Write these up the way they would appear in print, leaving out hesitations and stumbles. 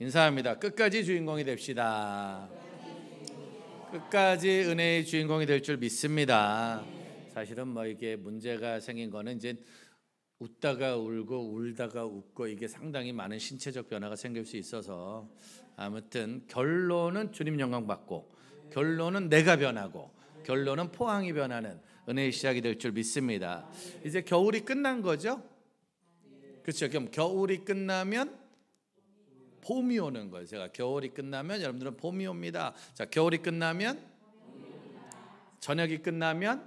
인사합니다. 끝까지 주인공이 됩시다. 끝까지 은혜의 주인공이 될 줄 믿습니다. 사실은 뭐 이게 문제가 생긴 거는 이제 웃다가 울고 울다가 웃고 이게 상당히 많은 신체적 변화가 생길 수 있어서 아무튼 결론은 주님 영광 받고 결론은 내가 변하고 결론은 포항이 변하는 은혜의 시작이 될 줄 믿습니다. 이제 겨울이 끝난 거죠? 그렇죠. 그럼 겨울이 끝나면 봄이 오는 거예요. 제가 겨울이 끝나면 여러분들은 봄이 옵니다. 자, 겨울이 끝나면 저녁이 끝나면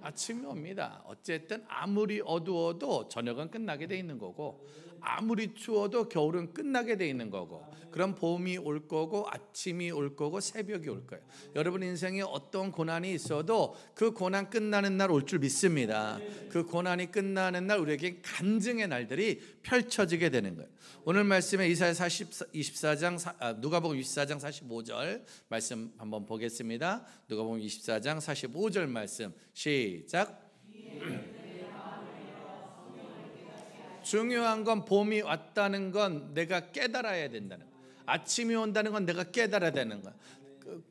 아침이 옵니다. 어쨌든 아무리 어두워도 저녁은 끝나게 돼 있는 거고 아무리 추워도 겨울은 끝나게 돼 있는 거고 그럼 봄이 올 거고 아침이 올 거고 새벽이 올 거예요. 여러분 인생에 어떤 고난이 있어도 그 고난 끝나는 날 올 줄 믿습니다. 그 고난이 끝나는 날 우리에게 간증의 날들이 펼쳐지게 되는 거예요. 오늘 말씀에 이사야 24장 누가복음 24장 45절 말씀 한번 보겠습니다. 누가복음 24장 45절 말씀 시작. 중요한 건 봄이 왔다는 건 내가 깨달아야 된다는 거야. 아침이 온다는 건 내가 깨달아야 되는 거야.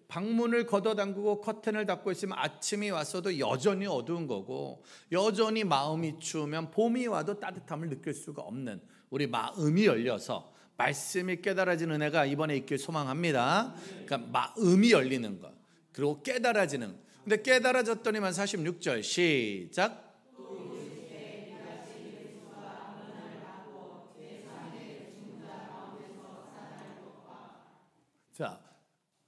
방문을 걷어담그고 커튼을 닫고 있으면 아침이 왔어도 여전히 어두운 거고 여전히 마음이 추우면 봄이 와도 따뜻함을 느낄 수가 없는 우리 마음이 열려서 말씀이 깨달아지는 은혜가 이번에 있길 소망합니다. 그러니까 마음이 열리는 거 그리고 깨달아지는 거. 근데 깨달아졌더니만 46절 시작. 자,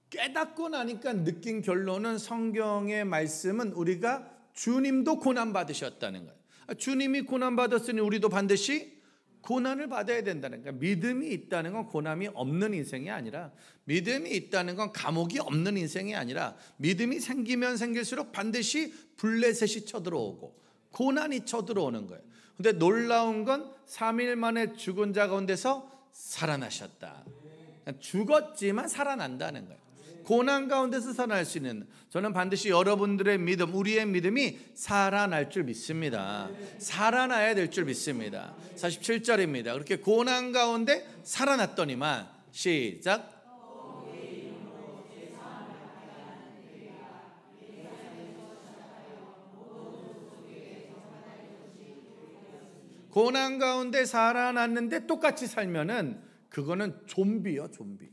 깨닫고 나니까 느낀 결론은 성경의 말씀은 우리가 주님도 고난 받으셨다는 거예요. 주님이 고난 받았으니 우리도 반드시 고난을 받아야 된다는 거예요. 믿음이 있다는 건 고난이 없는 인생이 아니라 믿음이 있다는 건 감옥이 없는 인생이 아니라 믿음이 생기면 생길수록 반드시 블레셋이 쳐들어오고 고난이 쳐들어오는 거예요. 근데 놀라운 건 3일 만에 죽은 자 가운데서 살아나셨다. 죽었지만 살아난다는 거예요. 고난 가운데서 살아날 수 있는 저는 반드시 여러분들의 믿음 우리의 믿음이 살아날 줄 믿습니다. 살아나야 될 줄 믿습니다. 47절입니다. 그렇게 고난 가운데 살아났더니만 시작. 고난 가운데 살아났는데 똑같이 살면은 그거는 좀비요, 좀비.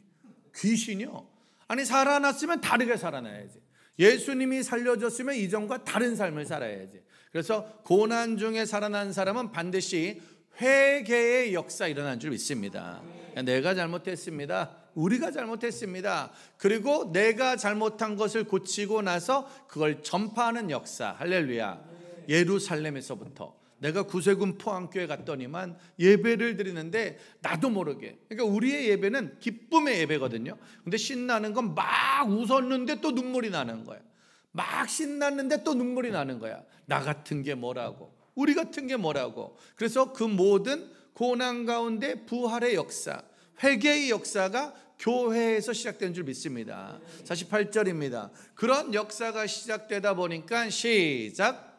귀신이요. 아니 살아났으면 다르게 살아나야지. 예수님이 살려줬으면 이전과 다른 삶을 살아야지. 그래서 고난 중에 살아난 사람은 반드시 회개의 역사 일어난 줄 믿습니다. 내가 잘못했습니다. 우리가 잘못했습니다. 그리고 내가 잘못한 것을 고치고 나서 그걸 전파하는 역사. 할렐루야. 예루살렘에서부터 내가 구세군 포항교회 갔더니만 예배를 드리는데 나도 모르게 그러니까 우리의 예배는 기쁨의 예배거든요. 근데 신나는 건 막 웃었는데 또 눈물이 나는 거야. 막 신났는데 또 눈물이 나는 거야. 나 같은 게 뭐라고 우리 같은 게 뭐라고. 그래서 그 모든 고난 가운데 부활의 역사 회개의 역사가 교회에서 시작된 줄 믿습니다. 48절입니다. 그런 역사가 시작되다 보니까 시작.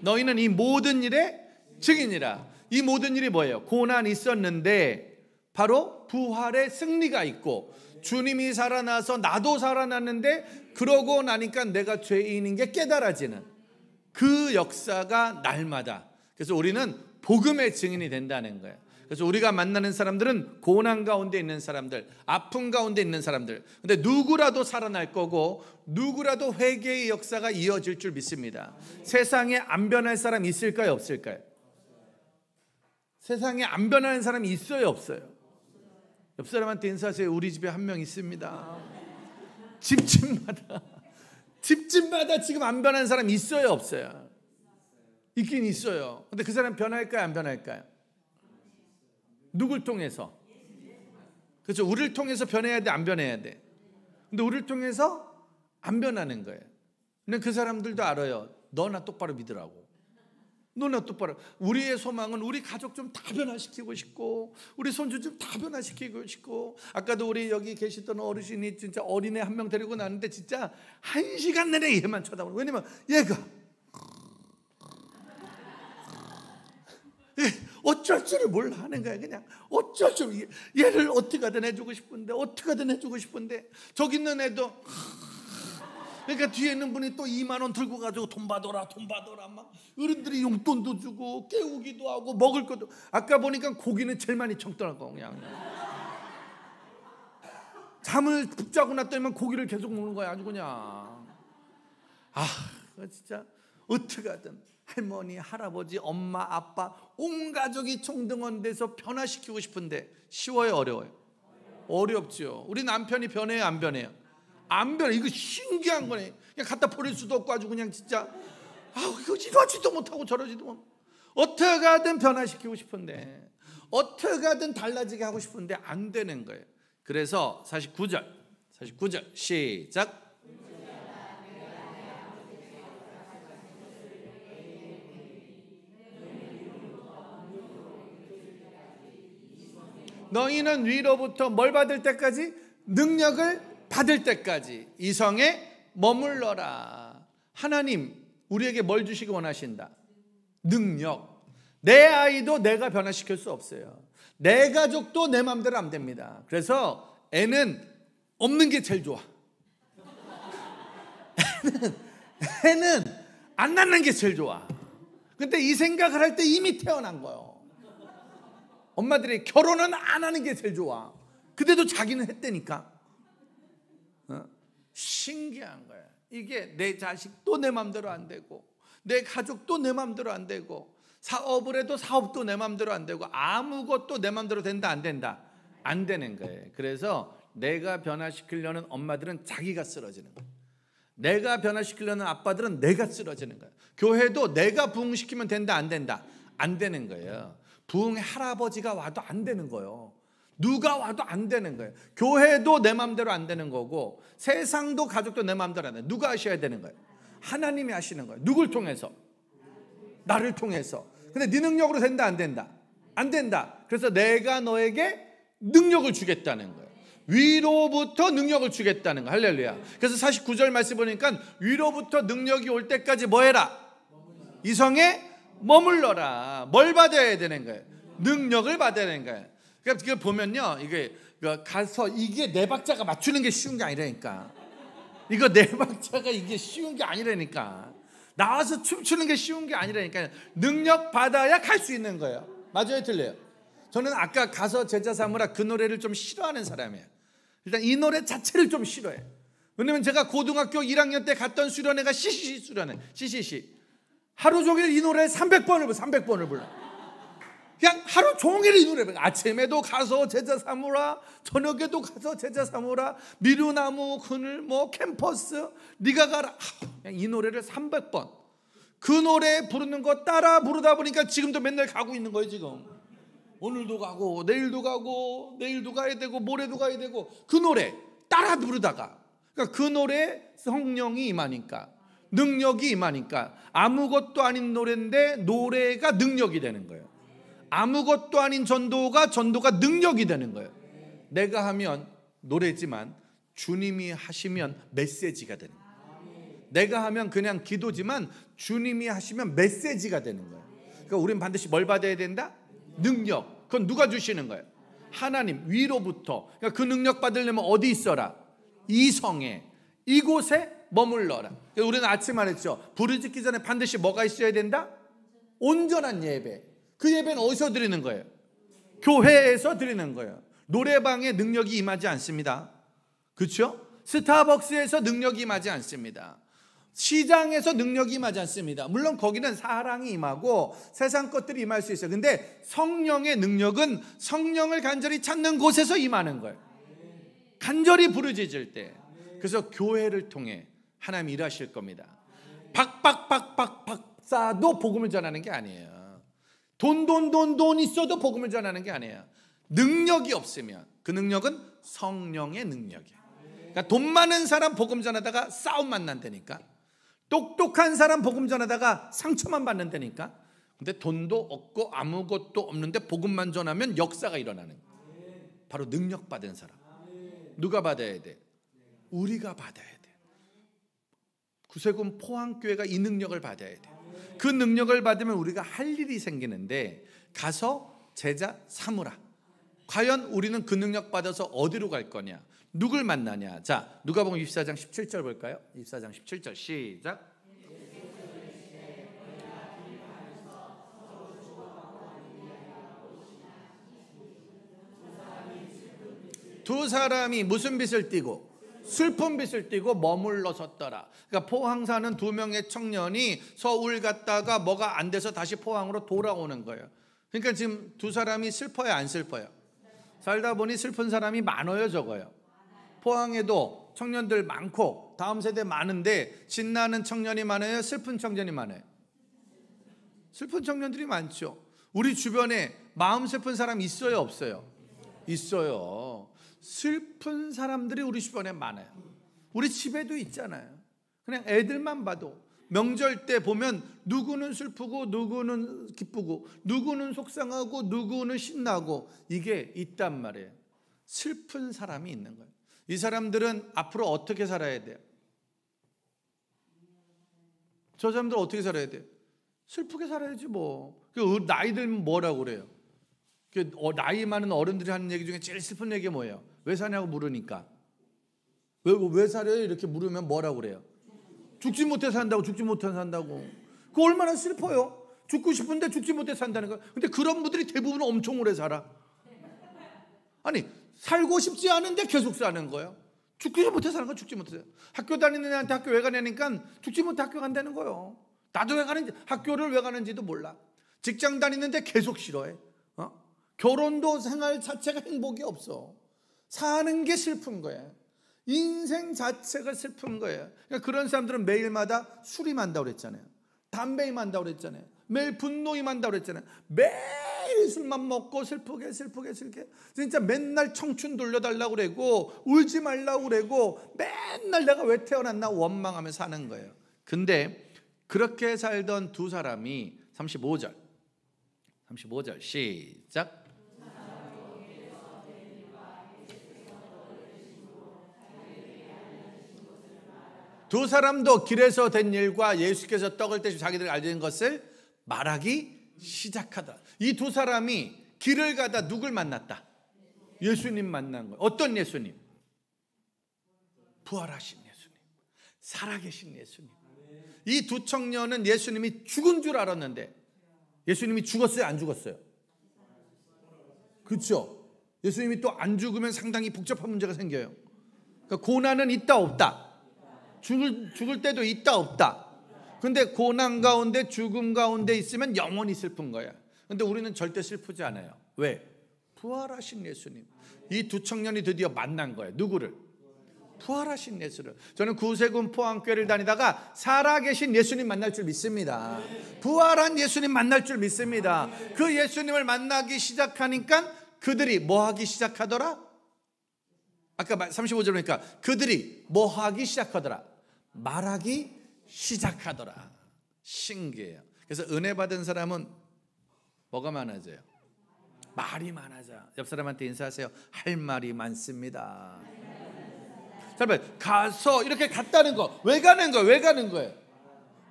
너희는 이 모든 일의 증인이라. 이 모든 일이 뭐예요? 고난이 있었는데 바로 부활의 승리가 있고 주님이 살아나서 나도 살아났는데 그러고 나니까 내가 죄인인 게 깨달아지는 그 역사가 날마다. 그래서 우리는 복음의 증인이 된다는 거예요. 그래서 우리가 만나는 사람들은 고난 가운데 있는 사람들, 아픔 가운데 있는 사람들. 근데 누구라도 살아날 거고 누구라도 회개의 역사가 이어질 줄 믿습니다. 세상에 안 변할 사람 있을까요? 없을까요? 세상에 안 변하는 사람이 있어요? 없어요? 옆 사람한테 인사하세요. 우리 집에 한 명 있습니다. 집집마다 지금 안 변하는 사람 있어요? 없어요? 있긴 있어요. 근데 그 사람 변할까요? 안 변할까요? 누굴 통해서? 그렇죠. 우리를 통해서 변해야 돼, 안 변해야 돼? 근데 우리를 통해서 안 변하는 거예요. 근데 그 사람들도 알아요. 너나 똑바로 믿으라고. 너나 똑바로. 우리의 소망은 우리 가족 좀 다 변화시키고 싶고 우리 손주 좀 다 변화시키고 싶고. 아까도 우리 여기 계시던 어르신이 진짜 어린애 한 명 데리고 나왔는데 진짜 1시간 내내 얘만 쳐다보고. 왜냐면 얘가 어쩔 줄을 몰라 하는 거야. 그냥 어쩔 줄, 얘를 어떻게든 해주고 싶은데, 어떻게든 해주고 싶은데, 저기 있는 애도, 그러니까 뒤에 있는 분이 또 2만 원 들고 가지고 돈 받아라 막 어른들이 용돈도 주고 깨우기도 하고 먹을 것도. 아까 보니까 고기는 제일 많이 청더라고. 그냥 잠을 푹 자고 났더니만 고기를 계속 먹는 거야. 아주 그냥 진짜 어떻게든 할머니, 할아버지, 엄마, 아빠 온 가족이 총동원돼서 변화시키고 싶은데 쉬워요, 어려워요? 어렵죠. 우리 남편이 변해요, 안 변해요? 안 변해. 이거 신기한 거네. 그냥 갖다 버릴 수도 없고 아주 그냥 진짜 이거 이러지도 못하고 저러지도 못. 어떻게든 변화시키고 싶은데, 어떻게든 달라지게 하고 싶은데 안 되는 거예요. 그래서 49절 시작. 너희는 위로부터 뭘 받을 때까지? 능력을 받을 때까지 이성에 머물러라. 하나님 우리에게 뭘 주시기 원하신다? 능력. 내 아이도 내가 변화시킬 수 없어요. 내 가족도 내 마음대로 안 됩니다. 그래서 애는 없는 게 제일 좋아. 애는 안 낳는 게 제일 좋아. 근데 이 생각을 할 때 이미 태어난 거예요. 엄마들이 결혼은 안 하는 게 제일 좋아. 그때도 자기는 했다니까. 신기한 거야. 이게 내 자식도 내 맘대로 안 되고, 내 가족도 내 맘대로 안 되고, 사업을 해도 사업도 내 맘대로 안 되고, 아무것도 내 맘대로 된다 안 된다? 안 되는 거예요. 그래서 내가 변화시키려는 엄마들은 자기가 쓰러지는 거예요. 내가 변화시키려는 아빠들은 내가 쓰러지는 거예요. 교회도 내가 부흥시키면 된다 안 된다? 안 되는 거예요. 부흥 할아버지가 와도 안 되는 거예요. 누가 와도 안 되는 거예요. 교회도 내 마음대로 안 되는 거고, 세상도 가족도 내 마음대로 안 돼요. 누가 하셔야 되는 거예요? 하나님이 하시는 거예요. 누굴 통해서? 나를 통해서. 근데 네 능력으로 된다 안 된다? 안 된다. 그래서 내가 너에게 능력을 주겠다는 거예요. 위로부터 능력을 주겠다는 거예요. 할렐루야. 그래서 49절 말씀 보니까 위로부터 능력이 올 때까지 뭐 해라? 이성에 머물러라. 뭘 받아야 되는 거예요? 능력을 받아야 되는 거예요. 그러니까 그걸 보면요, 이게 가서 이게 네 박자가 맞추는 게 쉬운 게 아니라니까. 이거 네 박자가 이게 쉬운 게 아니라니까. 나와서 춤추는 게 쉬운 게 아니라니까. 능력 받아야 갈 수 있는 거예요. 맞아요, 틀려요? 저는 아까 가서 제자 삼으라 그 노래를 좀 싫어하는 사람이에요. 일단 이 노래 자체를 좀 싫어해요. 왜냐면 제가 고등학교 1학년 때 갔던 수련회가 CCC 수련회, CCC. 하루 종일 이 노래 300번을 불러. 그냥 하루 종일 이 노래. 아침에도 가서 제자 삼으라, 저녁에도 가서 제자 삼으라, 미루나무 그늘 뭐 캠퍼스 네가 가라. 그냥 이 노래를 300번. 그 노래 부르는 거 따라 부르다 보니까 지금도 맨날 가고 있는 거예요. 지금 오늘도 가고 내일도 가고 내일도 가야 되고 모레도 가야 되고, 그 노래 따라 부르다가, 그러니까 그 노래에 성령이 임하니까, 능력이 임하니까, 아무것도 아닌 노래인데 노래가 능력이 되는 거예요. 아무것도 아닌 전도가 능력이 되는 거예요. 내가 하면 노래지만 주님이 하시면 메시지가 되는 거예요. 내가 하면 그냥 기도지만 주님이 하시면 메시지가 되는 거예요. 그러니까 우리는 반드시 뭘 받아야 된다? 능력. 그건 누가 주시는 거예요? 하나님 위로부터. 그러니까 그 능력 받으려면 어디 있어라? 이성에, 이곳에 머물러라. 우리는 아침 말했죠. 부르짖기 전에 반드시 뭐가 있어야 된다? 온전한 예배. 그 예배는 어디서 드리는 거예요? 교회에서 드리는 거예요. 노래방에 능력이 임하지 않습니다. 그렇죠? 스타벅스에서 능력이 임하지 않습니다. 시장에서 능력이 임하지 않습니다. 물론 거기는 사랑이 임하고 세상 것들이 임할 수 있어요. 근데 성령의 능력은 성령을 간절히 찾는 곳에서 임하는 거예요. 간절히 부르짖을 때. 그래서 교회를 통해 하나님 일하실 겁니다. 박박 싸도 복음을 전하는 게 아니에요. 돈 있어도 복음을 전하는 게 아니에요. 능력이 없으면 그 능력은 성령의 능력이에요. 그러니까 돈 많은 사람 복음 전하다가 싸움만 난다니까. 똑똑한 사람 복음 전하다가 상처만 받는다니까. 근데 돈도 없고 아무것도 없는데 복음만 전하면 역사가 일어나는 거예요. 바로 능력 받은 사람. 누가 받아야 돼? 우리가 받아야 돼. 구세군 포항교회가 이 능력을 받아야 돼. 그 능력을 받으면 우리가 할 일이 생기는데, 가서 제자 삼으라. 과연 우리는 그 능력 받아서 어디로 갈 거냐? 누굴 만나냐? 자, 누가복음 24장 17절 볼까요? 24장 17절 시작. 두 사람이 무슨 빛을 띠고? 슬픈 빛을 띠고 머물러 섰더라. 그러니까 포항 사는 두 명의 청년이 서울 갔다가 뭐가 안 돼서 다시 포항으로 돌아오는 거예요. 그러니까 지금 두 사람이 슬퍼요, 안 슬퍼요? 살다 보니 슬픈 사람이 많아요, 적어요? 포항에도 청년들 많고 다음 세대 많은데 신나는 청년이 많아요, 슬픈 청년이 많아요? 슬픈 청년들이 많죠. 우리 주변에 마음 슬픈 사람 있어요, 없어요? 있어요. 슬픈 사람들이 우리 주변에 많아요. 우리 집에도 있잖아요. 그냥 애들만 봐도 명절 때 보면 누구는 슬프고 누구는 기쁘고 누구는 속상하고 누구는 신나고 이게 있단 말이에요. 슬픈 사람이 있는 거예요. 이 사람들은 앞으로 어떻게 살아야 돼요? 저 사람들 어떻게 살아야 돼요? 슬프게 살아야지 뭐. 나이 들면 뭐라고 그래요? 나이 많은 어른들이 하는 얘기 중에 제일 슬픈 얘기가 뭐예요? 왜 사냐고 물으니까 왜 살아요? 이렇게 물으면 뭐라고 그래요? 죽지 못해 산다고. 죽지 못해 산다고. 그거 얼마나 슬퍼요? 죽고 싶은데 죽지 못해 산다는 거예요. 근데 그런 분들이 대부분 엄청 오래 살아. 아니 살고 싶지 않은데 계속 사는 거예요. 죽지 못해 사는 거. 죽지 못해. 학교 다니는 애한테 학교 왜 가냐니까 죽지 못해 학교 간다는 거예요. 나도 왜 가는지, 학교를 왜 가는지도 몰라. 직장 다니는데 계속 싫어해. 결혼도 생활 자체가 행복이 없어. 사는 게 슬픈 거야. 인생 자체가 슬픈 거예요. 그러니까 그런 사람들은 매일마다 술이 만다고 그랬잖아요. 담배이 만다고 그랬잖아요. 매일 분노이 만다고 그랬잖아요. 매일 술만 먹고 슬프게 진짜 맨날 청춘 돌려달라고 그러고 울지 말라고 그러고 맨날 내가 왜 태어났나 원망하며 사는 거예요. 근데 그렇게 살던 두 사람이 35절 시작. 두 사람도 길에서 된 일과 예수께서 떡을 떼시고 자기들이 알려진 것을 말하기 시작하더라. 이 두 사람이 길을 가다 누굴 만났다? 예수님 만난 거예요. 어떤 예수님? 부활하신 예수님, 살아계신 예수님. 이 두 청년은 예수님이 죽은 줄 알았는데 예수님이 죽었어요, 안 죽었어요? 그렇죠? 예수님이 또 안 죽으면 상당히 복잡한 문제가 생겨요. 그러니까 고난은 있다 없다? 죽을 때도 있다 없다. 근데 고난 가운데 죽음 가운데 있으면 영원히 슬픈 거야. 근데 우리는 절대 슬프지 않아요. 왜? 부활하신 예수님. 이 두 청년이 드디어 만난 거예요. 누구를? 부활하신 예수를. 저는 구세군 포항교회를 다니다가 살아계신 예수님 만날 줄 믿습니다. 부활한 예수님 만날 줄 믿습니다. 그 예수님을 만나기 시작하니까 그들이 뭐 하기 시작하더라? 아까 35절 보니까 그들이 뭐 하기 시작하더라? 말하기 시작하더라. 신기해요. 그래서 은혜 받은 사람은 뭐가 많아져요? 말이 많아져. 옆 사람한테 인사하세요. 할 말이 많습니다. 여러분 가서 이렇게 갔다는 거 왜 가는 거예요? 왜 가는 거예요?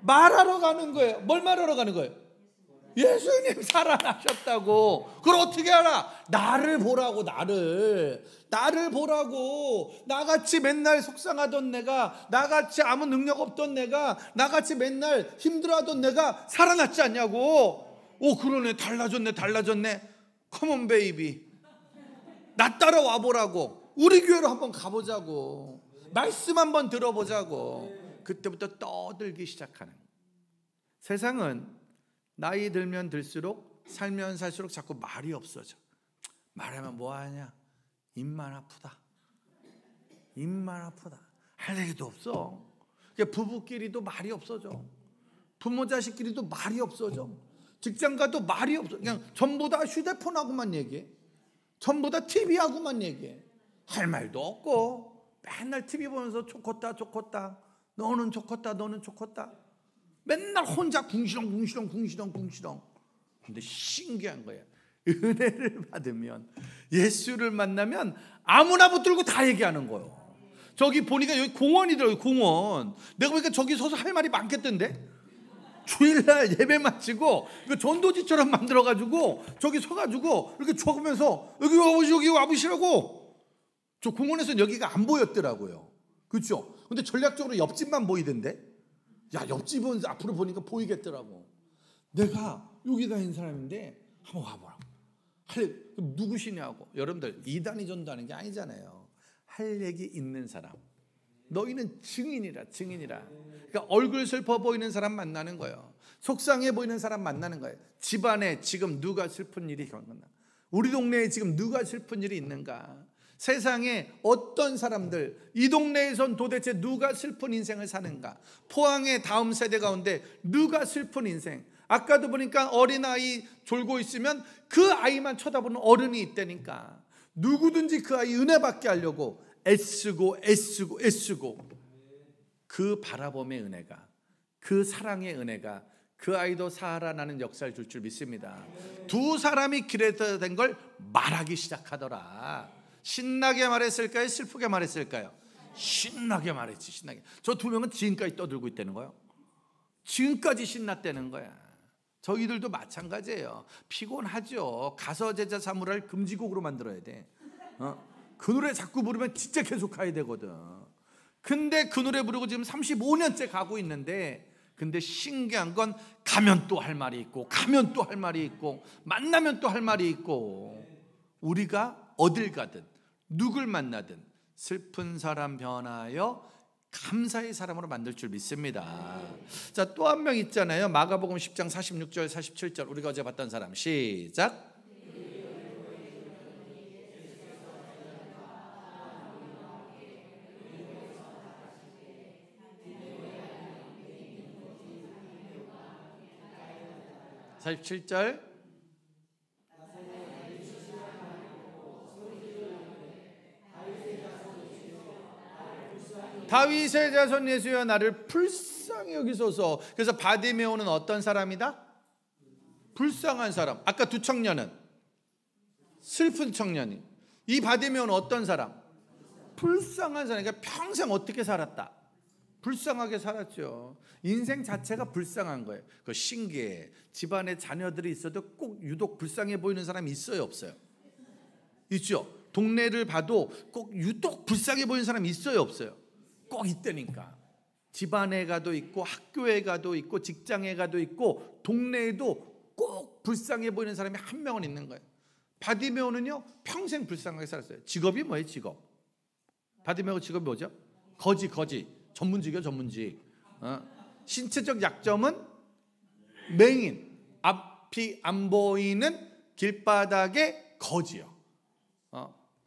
말하러 가는 거예요. 뭘 말하러 가는 거예요? 예수님 살아나셨다고. 그걸 어떻게 알아? 나를 보라고. 나를 보라고. 나같이 맨날 속상하던 내가, 나같이 아무 능력 없던 내가, 나같이 맨날 힘들어하던 내가 살아났지 않냐고. 오 그러네. 달라졌네. 컴온 베이비, 나 따라와 보라고. 우리 교회로 한번 가보자고. 말씀 한번 들어보자고. 그때부터 떠들기 시작하는. 세상은 나이 들면 들수록 살면 살수록 자꾸 말이 없어져. 말하면 뭐하냐? 입만 아프다. 할 얘기도 없어. 부부끼리도 말이 없어져. 부모 자식끼리도 말이 없어져. 직장 가도 말이 없어. 그냥 전부 다 휴대폰하고만 얘기해. 전부 다 TV하고만 얘기해. 할 말도 없고 맨날 TV 보면서 좋겠다. 너는 좋겠다. 맨날 혼자 궁시렁. 근데 신기한 거예요. 은혜를 받으면, 예수를 만나면 아무나 붙들고 다 얘기하는 거예요. 저기 보니까 여기 공원이더라고요. 공원. 내가 보니까 저기 서서 할 말이 많겠던데. 주일날 예배 마치고 이거 전도지처럼 만들어가지고 저기 서가지고 이렇게 적으면서 여기 와보시라고. 저 공원에서는 여기가 안 보였더라고요. 그렇죠? 근데 전략적으로 옆집만 보이던데, 야, 옆집은 앞으로 보니까 보이겠더라고. 내가 여기다 있는 사람인데 한번 와보라고. 누구시냐고. 여러분들 이단이 전도하는 게 아니잖아요. 할 얘기 있는 사람. 너희는 증인이라. 그러니까 얼굴 슬퍼 보이는 사람 만나는 거예요. 속상해 보이는 사람 만나는 거예요. 집안에 지금 누가 슬픈 일이 겪는가? 우리 동네에 지금 누가 슬픈 일이 있는가? 세상에 어떤 사람들, 이 동네에선 도대체 누가 슬픈 인생을 사는가? 포항의 다음 세대 가운데 누가 슬픈 인생? 아까도 보니까 어린아이 졸고 있으면 그 아이만 쳐다보는 어른이 있다니까. 누구든지 그 아이 은혜 받게 하려고 애쓰고 그 바라봄의 은혜가, 그 사랑의 은혜가 그 아이도 살아나는 역사를 줄 줄 믿습니다. 두 사람이 길에 된 걸 말하기 시작하더라. 신나게 말했을까요? 슬프게 말했을까요? 신나게 말했지. 신나게. 저 두 명은 지금까지 떠들고 있다는 거예요. 지금까지 신났다는 거야. 저희들도 마찬가지예요. 피곤하죠. 가서 제자 사무라를 금지곡으로 만들어야 돼. 그 노래 자꾸 부르면 진짜 계속 가야 되거든. 근데 그 노래 부르고 지금 35년째 가고 있는데, 근데 신기한 건 가면 또 할 말이 있고, 가면 또 할 말이 있고, 만나면 또 할 말이 있고, 우리가 어딜 가든 누굴 만나든 슬픈 사람 변하여 감사의 사람으로 만들 줄 믿습니다. 자, 또 한 명 있잖아요. 마가복음 10장 46절 47절 우리가 어제 봤던 사람. 시작. (47절) 다윗의 자손 예수여 나를 불쌍히 여기소서. 그래서 바디메오는 어떤 사람이다? 불쌍한 사람. 아까 두 청년은 슬픈 청년이, 이 바디메오는 어떤 사람? 불쌍한 사람. 그러니까 평생 어떻게 살았다? 불쌍하게 살았죠. 인생 자체가 불쌍한 거예요. 그 신기해. 집안에 자녀들이 있어도 꼭 유독 불쌍해 보이는 사람이 있어요, 없어요? 있죠. 동네를 봐도 꼭 유독 불쌍해 보이는 사람이 있어요, 없어요? 꼭 있다니까. 집안에 가도 있고, 학교에 가도 있고, 직장에 가도 있고, 동네에도 꼭 불쌍해 보이는 사람이 한 명은 있는 거예요. 바디메오는요 평생 불쌍하게 살았어요. 직업이 뭐예요? 직업. 바디메오 직업이 뭐죠? 거지. 전문직이요, 전문직. 신체적 약점은 맹인, 앞이 안 보이는 길바닥의 거지요.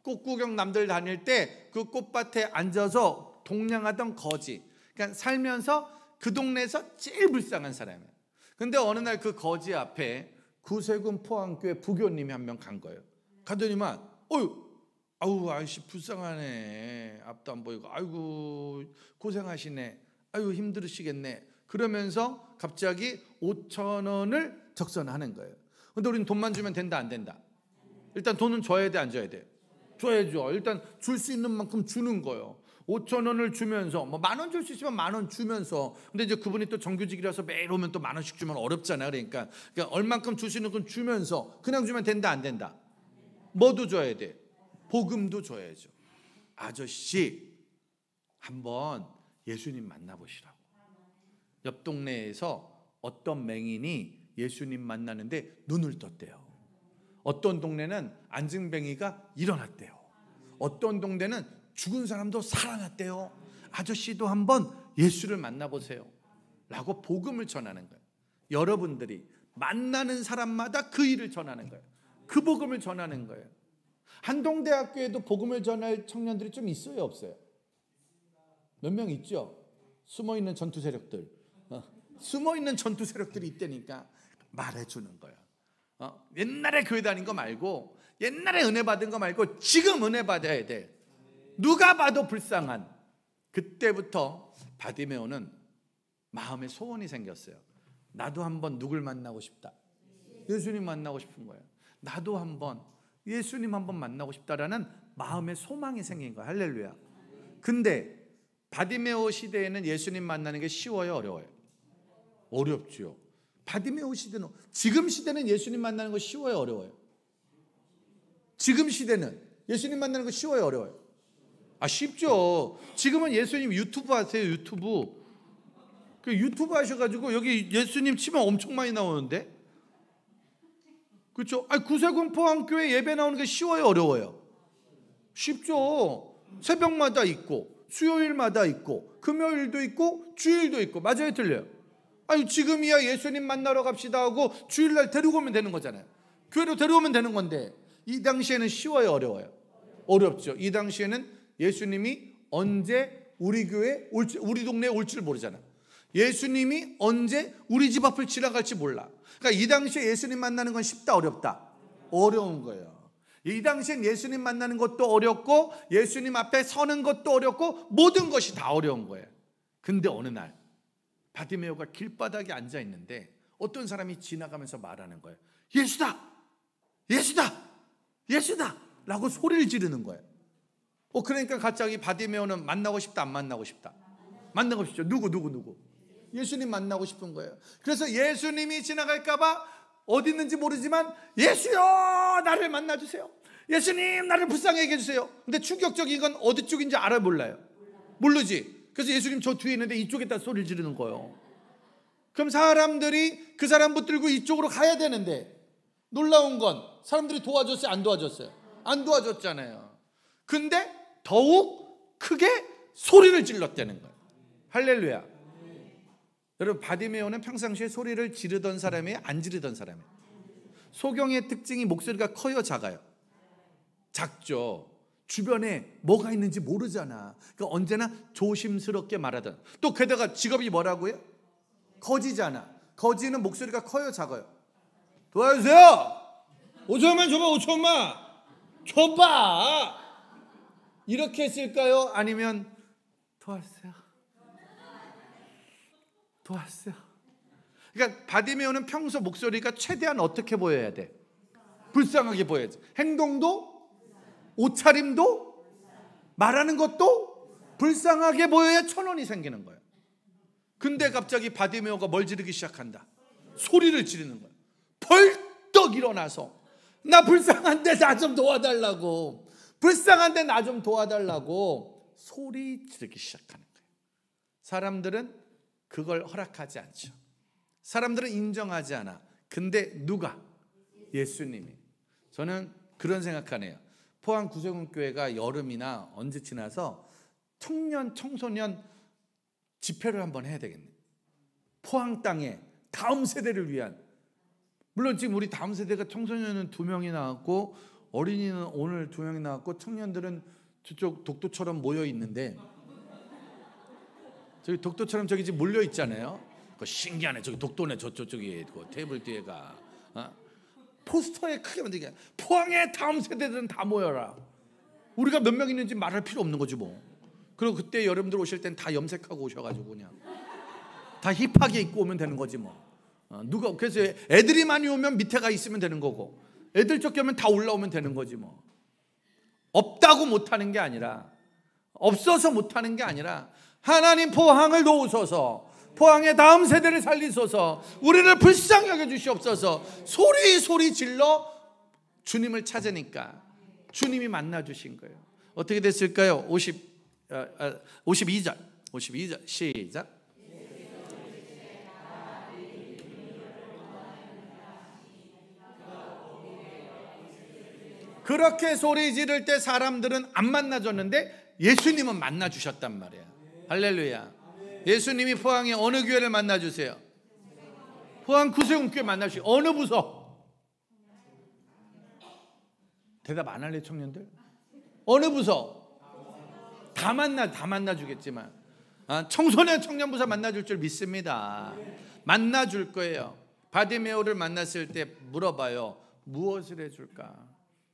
꽃구경 남들 다닐 때 그 꽃밭에 앉아서 동냥하던 거지. 그러니까 살면서 그 동네에서 제일 불쌍한 사람이에요. 근데 어느 날 그 거지 앞에 구세군 포항교회 부교님이 한 명 간 거예요. 가더니만 아우 아저씨 불쌍하네. 앞도 안 보이고 아이고 고생하시네. 아이고 힘들으시겠네. 그러면서 갑자기 5,000원을 적선하는 거예요. 근데 우리는 돈만 주면 된다 안 된다? 일단 돈은 줘야 돼 안 줘야 돼? 줘야죠. 일단 줄 수 있는 만큼 주는 거예요. 5,000원을 주면서 뭐 10,000원 줄 수 있으면 10,000원 주면서, 근데 이제 그분이 또 정규직이라서 매일 오면 또 10,000원씩 주면 어렵잖아요. 그러니까 얼만큼 줄 수 있는 건 주면서 그냥 주면 된다 안 된다? 뭐도 줘야 돼? 복음도 줘야죠. 아저씨 한번 예수님 만나보시라고. 옆 동네에서 어떤 맹인이 예수님 만나는데 눈을 떴대요. 어떤 동네는 안증뱅이가 일어났대요. 어떤 동네는 죽은 사람도 살아났대요. 아저씨도 한번 예수를 만나보세요 라고 복음을 전하는 거예요. 여러분들이 만나는 사람마다 그 일을 전하는 거예요. 그 복음을 전하는 거예요. 한동대학교에도 복음을 전할 청년들이 좀 있어요, 없어요? 몇 명 있죠? 숨어있는 전투 세력들. 숨어있는 전투 세력들이 있다니까 말해주는 거예요. 옛날에 교회 다닌 거 말고, 옛날에 은혜 받은 거 말고 지금 은혜 받아야 돼. 누가 봐도 불쌍한. 그때부터 바디메오는 마음에 소원이 생겼어요. 나도 한번 누굴 만나고 싶다. 예수님 만나고 싶은 거예요. 나도 한번 예수님 한번 만나고 싶다라는 마음의 소망이 생긴 거예요. 할렐루야. 근데 바디메오 시대에는 예수님 만나는 게 쉬워요, 어려워요? 어렵죠. 바디메오 시대는, 지금 시대는 예수님 만나는 거 쉬워요, 어려워요? 지금 시대는 예수님 만나는 거 쉬워요, 어려워요? 쉽죠. 지금은 예수님 유튜브 하세요, 유튜브. 그 유튜브 하셔가지고 여기 예수님 치면 엄청 많이 나오는데, 그렇죠? 구세군 포항교회 예배 나오는 게 쉬워요, 어려워요? 쉽죠. 새벽마다 있고 수요일마다 있고 금요일도 있고 주일도 있고. 맞아요, 틀려요? 지금이야 예수님 만나러 갑시다 하고 주일날 데리고 오면 되는 거잖아요. 교회로 데려오면 되는 건데, 이 당시에는 쉬워요, 어려워요? 어렵죠. 이 당시에는 예수님이 언제 우리 교회 올지, 우리 동네에 올지를 모르잖아요. 예수님이 언제 우리 집 앞을 지나갈지 몰라. 그러니까 이 당시에 예수님 만나는 건 쉽다, 어렵다? 어려운 거예요. 이 당시엔 예수님 만나는 것도 어렵고 예수님 앞에 서는 것도 어렵고 모든 것이 다 어려운 거예요. 근데 어느 날 바디메오가 길바닥에 앉아 있는데 어떤 사람이 지나가면서 말하는 거예요. 예수다! 예수다! 예수다! 라고 소리를 지르는 거예요. 그러니까 갑자기 바디메오는 만나고 싶다, 안 만나고 싶다? 만나고 싶죠. 누구? 예수님 만나고 싶은 거예요. 그래서 예수님이 지나갈까봐 어디 있는지 모르지만, 예수요, 나를 만나주세요. 예수님, 나를 불쌍하게 해주세요. 근데 충격적인 건 어디 쪽인지 알아, 몰라요? 모르지. 그래서 예수님 저 뒤에 있는데 이쪽에다 소리를 지르는 거예요. 그럼 사람들이 그 사람 붙들고 이쪽으로 가야 되는데, 놀라운 건 사람들이 도와줬어요, 안 도와줬어요? 안 도와줬잖아요. 근데 더욱 크게 소리를 질렀다는 거예요. 할렐루야. 여러분, 바디메오는 평상시에 소리를 지르던 사람이에요, 안 지르던 사람이에요? 소경의 특징이 목소리가 커요, 작아요? 작죠. 주변에 뭐가 있는지 모르잖아. 그러니까 언제나 조심스럽게 말하던. 또 게다가 직업이 뭐라고요? 거지잖아. 거지는 목소리가 커요, 작아요? 도와주세요. 5천원만 줘봐, 5천원만 줘봐. 이렇게 했을까요? 아니면 도와주세요, 도와주세요. 그러니까 바디메오는 평소 목소리가 최대한 어떻게 보여야 돼? 불쌍하게 보여야지. 행동도, 옷차림도, 말하는 것도 불쌍하게 보여야 천원이 생기는 거예요. 근데 갑자기 바디메오가 뭘 지르기 시작한다? 소리를 지르는 거예요. 벌떡 일어나서, 나 불쌍한데 나 좀 도와달라고, 불쌍한데 나 좀 도와달라고 소리 지르기 시작하는 거예요. 사람들은 그걸 허락하지 않죠. 사람들은 인정하지 않아. 근데 누가? 예수님이. 저는 그런 생각하네요. 포항 구세군 교회가 여름이나 언제 지나서 청년, 청소년 집회를 한번 해야 되겠네. 포항 땅에 다음 세대를 위한. 물론 지금 우리 다음 세대가 청소년은 2명이 나왔고 어린이는 오늘 2명이 나왔고 청년들은 저쪽 독도처럼 모여 있는데, 저기 독도처럼 저기 지금 몰려 있잖아요. 그 신기하네. 저기 독도네, 저쪽에 그 테이블 뒤에가. 포스터에 크게 만들게, 포항의 다음 세대들은 다 모여라. 우리가 몇 명 있는지 말할 필요 없는 거지 뭐. 그리고 그때 여러분들 오실 땐 다 염색하고 오셔가지고 그냥 다 힙하게 입고 오면 되는 거지 뭐. 누가, 그래서 애들이 많이 오면 밑에가 있으면 되는 거고, 애들 적게 오면 다 올라오면 되는 거지 뭐. 없다고 못하는 게 아니라, 없어서 못하는 게 아니라, 하나님 포항을 도우소서, 포항의 다음 세대를 살리소서, 우리를 불쌍히 여겨주시옵소서. 소리 질러 주님을 찾으니까 주님이 만나주신 거예요. 어떻게 됐을까요? 52절 시작. 그렇게 소리 지를 때 사람들은 안 만나줬는데 예수님은 만나주셨단 말이에요. 할렐루야. 예수님이 포항의 어느 교회를 만나주세요? 포항 구세군 교회 만나주세요. 어느 부서? 대답 안 할래, 청년들? 어느 부서? 다 만나주겠지만, 청소년 청년부서 만나줄 줄 믿습니다. 만나줄 거예요. 바디메오를 만났을 때 물어봐요. 무엇을 해줄까?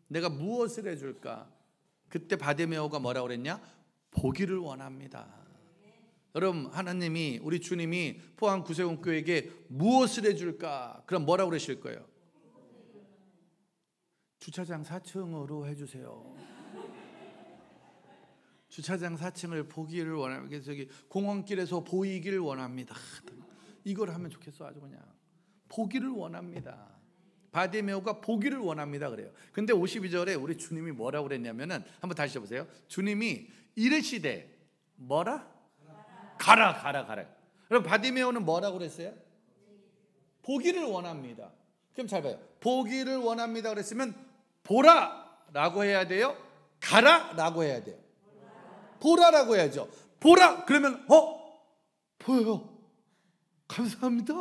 내가 무엇을 해줄까? 그때 바디메오가 뭐라고 그랬냐? 보기를 원합니다. 여러분, 하나님이, 우리 주님이 포항 구세군 교회에게 무엇을 해줄까? 그럼 뭐라고 그러실 거예요? 주차장 4층으로 해주세요. 주차장 4층을 보기를 원합니다. 저기 공원길에서 보이길 원합니다. 이걸 하면 좋겠어. 아주 그냥 보기를 원합니다. 바디메오가 보기를 원합니다 그래요. 근데 52절에 우리 주님이 뭐라고 그랬냐면은 한번 다시 해보세요. 주님이 이르시되 뭐라? 가라. 그럼 바디메오는 뭐라고 그랬어요? 보기를 원합니다. 그럼 잘 봐요. 보기를 원합니다 그랬으면 보라라고 해야 돼요? 가라라고 해야 돼요? 보라라고 해야죠. 보라 그러면 보여요. 감사합니다.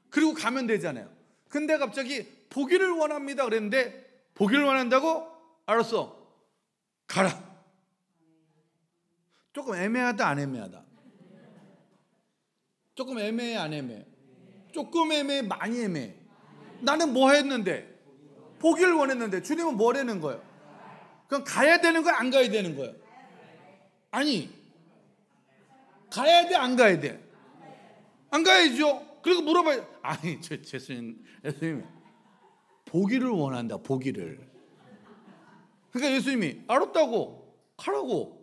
그리고 가면 되잖아요. 근데 갑자기 보기를 원합니다 그랬는데 보기를 원한다고? 알았어. 가라. 조금 애매하다 안 애매하다? 조금 애매해 안 애매해? 조금 애매해 많이 애매해? 나는 뭐 했는데? 보기를 원했는데 주님은 뭐라는 거예요? 그럼 가야 되는 거야 안 가야 되는 거예요? 아니 가야 돼 안 가야 돼? 안 가야죠. 그리고 물어봐요. 아니 예수님 보기를 원한다. 보기를. 그러니까 예수님이 알았다고 가라고.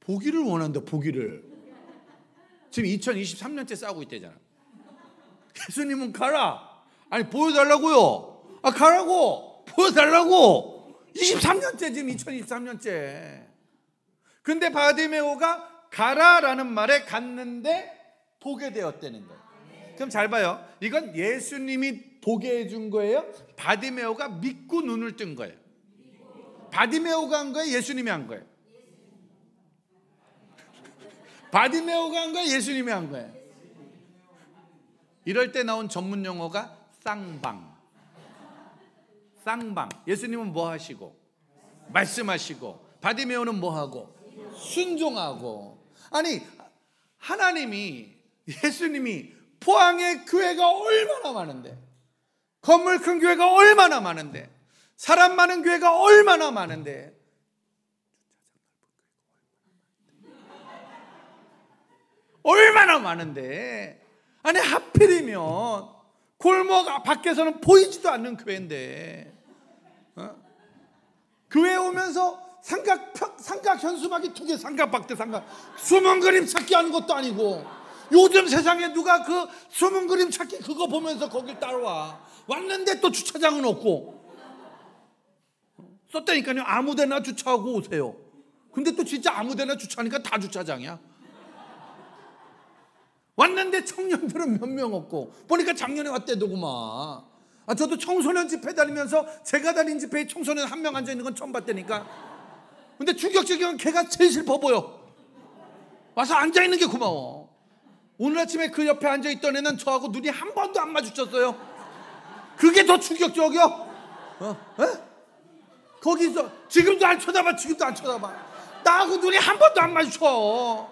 보기를 원한다. 보기를. 지금 2023년째 싸우고 있대잖아. 예수님은 가라. 아니 보여달라고요. 가라고. 보여달라고. 23년째 지금 2023년째. 근데 바디메오가 가라라는 말에 갔는데 보게 되었다는 거예요. 그럼 잘 봐요. 이건 예수님이 보게 해준 거예요? 바디메오가 믿고 눈을 뜬 거예요? 바디메오가 한 거예요? 예수님이 한 거예요? 바디메오가 한 거예요? 예수님이 한 거예요? 이럴 때 나온 전문 용어가 쌍방. 예수님은 뭐 하시고? 말씀하시고. 바디메오는 뭐 하고? 순종하고. 아니 하나님이 예수님이 포항의 교회가 얼마나 많은데, 건물 큰 교회가 얼마나 많은데, 사람 많은 교회가 얼마나 많은데, 얼마나 많은데, 아니 하필이면 골목 밖에서는 보이지도 않는 교회인데, 교회 오면서 삼각 현수막이 2개, 삼각 박대 삼각, 숨은 그림 찾기 하는 것도 아니고, 요즘 세상에 누가 그 숨은 그림 찾기 그거 보면서 거길 따라와. 왔는데 또 주차장은 없고. 썼다니까요. 아무데나 주차하고 오세요. 근데 또 진짜 아무데나 주차하니까 다 주차장이야. 왔는데 청년들은 몇 명 없고. 보니까 작년에 왔대더구만. 저도 청소년 집회 다니면서 제가 다닌 집회에 청소년 1명 앉아있는 건 처음 봤다니까. 근데 충격적인 건 걔가 제일 슬퍼 보여. 와서 앉아있는 게 고마워. 오늘 아침에 그 옆에 앉아있던 애는 저하고 눈이 한 번도 안 마주쳤어요. 그게 더 충격적이야. 거기서 지금도 안 쳐다봐. 나하고 눈이 한 번도 안 마주쳐.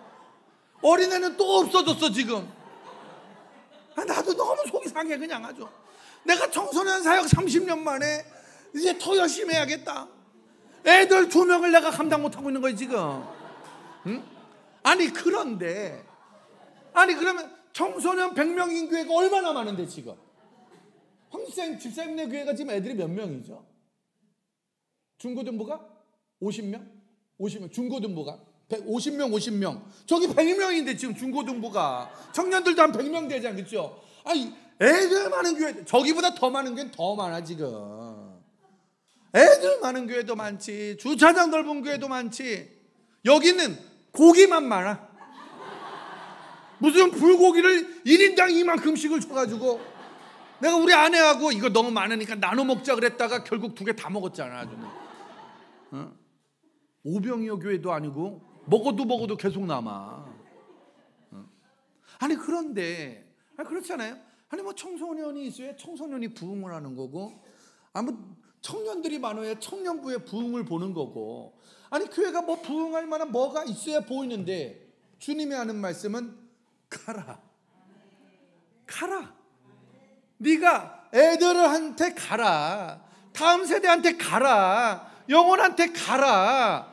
어린애는 또 없어졌어 지금. 나도 너무 속이 상해 그냥 아주. 내가 청소년 사역 30년 만에 이제 더 열심히 해야겠다. 애들 2명을 내가 감당 못하고 있는 거야 지금. 응? 아니 그런데 그러면 청소년 100명인 교회가 얼마나 많은데 지금? 황생 집사님네 교회가 지금 애들이 몇 명이죠? 중고등부가 50명? 중고등부가 50명. 저기 100명인데 지금 중고등부가. 청년들도 한 100명 되지 않겠죠? 아니 애들 많은 교회, 저기보다 더 많은 교회는 더 많아 지금. 애들 많은 교회도 많지, 주차장 넓은 교회도 많지. 여기는 고기만 많아. 무슨 불고기를 1인당 이만큼씩을 줘가지고 내가 우리 아내하고 이거 너무 많으니까 나눠 먹자 그랬다가 결국 2개 다 먹었잖아. 오병이어 교회도 아니고 먹어도 계속 남아. 아니 그런데 그렇잖아요. 아니 뭐 청소년이 있어야 청소년이 부흥을 하는 거고, 청년들이 많아야 청년부의 부흥을 보는 거고. 아니 교회가 뭐 부흥할 만한 뭐가 있어야 보이는데, 주님이 하는 말씀은 가라. 네가 애들한테 가라. 다음 세대한테 가라. 영혼한테 가라.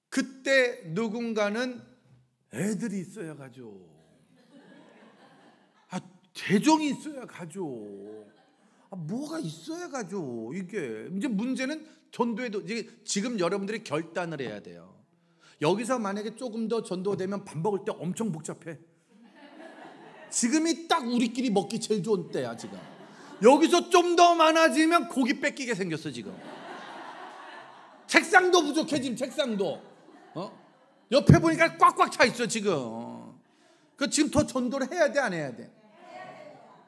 그때 누군가는 애들이 있어야 가죠. 재정이 있어야 가죠. 뭐가 있어야 가죠. 이게 이제 문제는 전도에도 지금 여러분들이 결단을 해야 돼요. 여기서 만약에 조금 더 전도되면 밥 먹을 때 엄청 복잡해. 지금이 딱 우리끼리 먹기 제일 좋은 때야 지금. 여기서 좀 더 많아지면 고기 뺏기게 생겼어 지금. 책상도 부족해 지금. 책상도 옆에 보니까 꽉꽉 차 있어 지금. 그 지금 더 전도를 해야 돼 안 해야 돼?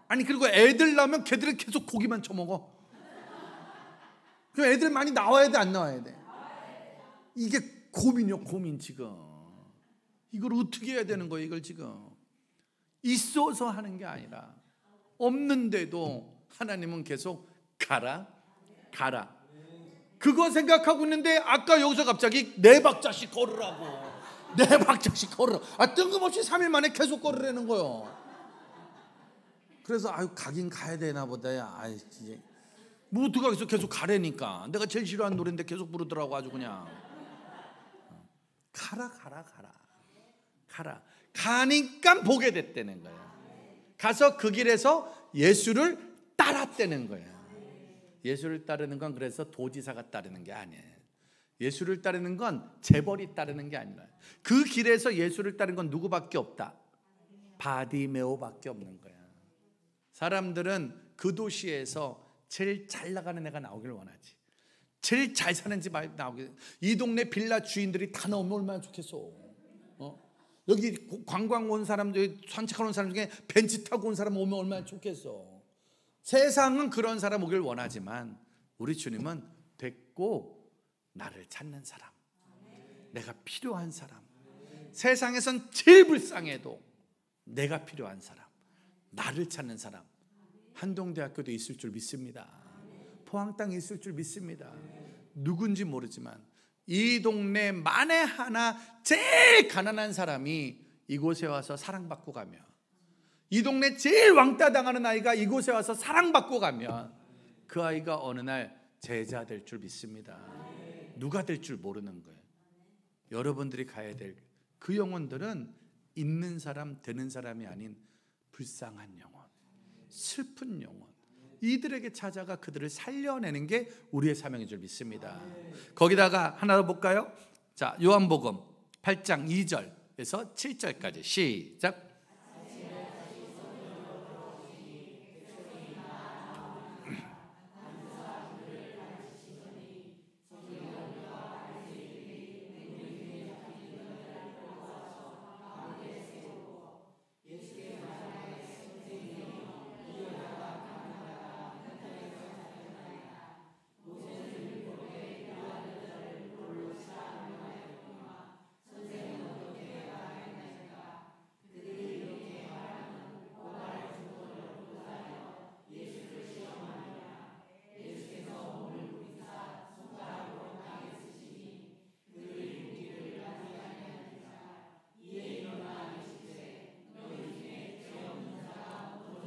아니 그리고 애들 나면 걔들은 계속 고기만 처먹어. 그럼 애들 많이 나와야 돼 안 나와야 돼? 이게 고민이요 고민 지금. 이걸 어떻게 해야 되는 거예요 이걸 지금. 있어서 하는 게 아니라 없는데도 하나님은 계속 가라 가라 그거 생각하고 있는데 아까 여기서 갑자기 4박자씩 걸으라고. 4박자씩 걸으라. 뜬금없이 3일 만에 계속 걸으라는 거요. 그래서 가긴 가야 되나 보다. 이제 뭐 어떡하겠어. 계속 가라니까. 내가 제일 싫어하는 노래인데 계속 부르더라고. 아주 그냥 가라 가니까 보게 됐다는 거예요. 가서 그 길에서 예수를 따랐다는 거예요. 예수를 따르는 건 그래서 도지사가 따르는 게 아니에요. 예수를 따르는 건 재벌이 따르는 게 아니라 그 길에서 예수를 따르는 건 누구밖에 없다. 바디메오밖에 없는 거야. 사람들은 그 도시에서 제일 잘 나가는 애가 나오길 원하지. 제일 잘 사는 집 나오길. 이 동네 빌라 주인들이 다 나오면 얼마나 좋겠어. 여기 관광 온 사람들, 산책하러 온 사람 중에 벤츠 타고 온 사람 오면 얼마나 좋겠어. 세상은 그런 사람 오길 원하지만 우리 주님은 됐고 나를 찾는 사람, 내가 필요한 사람, 세상에선 제일 불쌍해도 내가 필요한 사람, 나를 찾는 사람. 한동대학교도 있을 줄 믿습니다. 포항 땅에 있을 줄 믿습니다. 누군지 모르지만 이 동네 만에 하나 제일 가난한 사람이 이곳에 와서 사랑받고 가면, 이 동네 제일 왕따 당하는 아이가 이곳에 와서 사랑받고 가면 그 아이가 어느 날 제자 될 줄 믿습니다. 누가 될 줄 모르는 거예요. 여러분들이 가야 될 그 영혼들은 있는 사람 되는 사람이 아닌 불쌍한 영혼, 슬픈 영혼, 이들에게 찾아가 그들을 살려내는 게 우리의 사명인 줄 믿습니다. 거기다가 하나 더 볼까요? 자, 요한복음 8장 2절에서 7절까지 시작.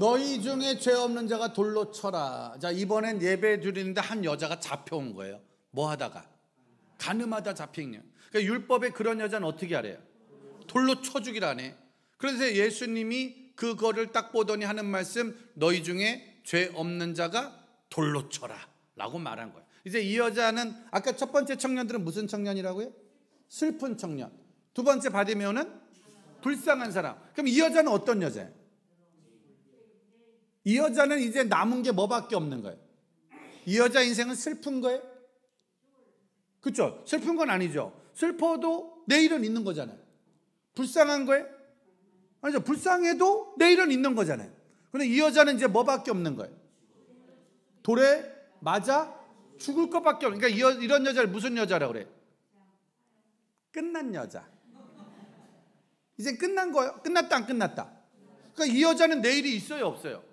너희 중에 죄 없는 자가 돌로 쳐라. 자, 이번엔 예배 드리는데 한 여자가 잡혀온 거예요. 뭐 하다가? 간음하다 잡힌 거예요. 그러니까 율법에 그런 여자는 어떻게 하래요? 돌로 쳐 죽이라네. 그래서 예수님이 그거를 딱 보더니 하는 말씀, 너희 중에 죄 없는 자가 돌로 쳐라 라고 말한 거예요. 이제 이 여자는 아까 첫 번째 청년들은 무슨 청년이라고요? 슬픈 청년. 두 번째 바디메오는 불쌍한 사람. 그럼 이 여자는 어떤 여자예요? 이 여자는 이제 남은 게 뭐밖에 없는 거예요. 이 여자 인생은 슬픈 거예요? 그렇죠? 슬픈 건 아니죠. 슬퍼도 내일은 있는 거잖아요. 불쌍한 거예요? 아니죠. 불쌍해도 내일은 있는 거잖아요. 근데 이 여자는 이제 뭐밖에 없는 거예요? 돌에 맞아 죽을 것밖에 없는. 그러니까 이런 여자를 무슨 여자라고 그래? 끝난 여자. 이제 끝난 거예요? 끝났다 안 끝났다? 그러니까 이 여자는 내일이 있어요 없어요?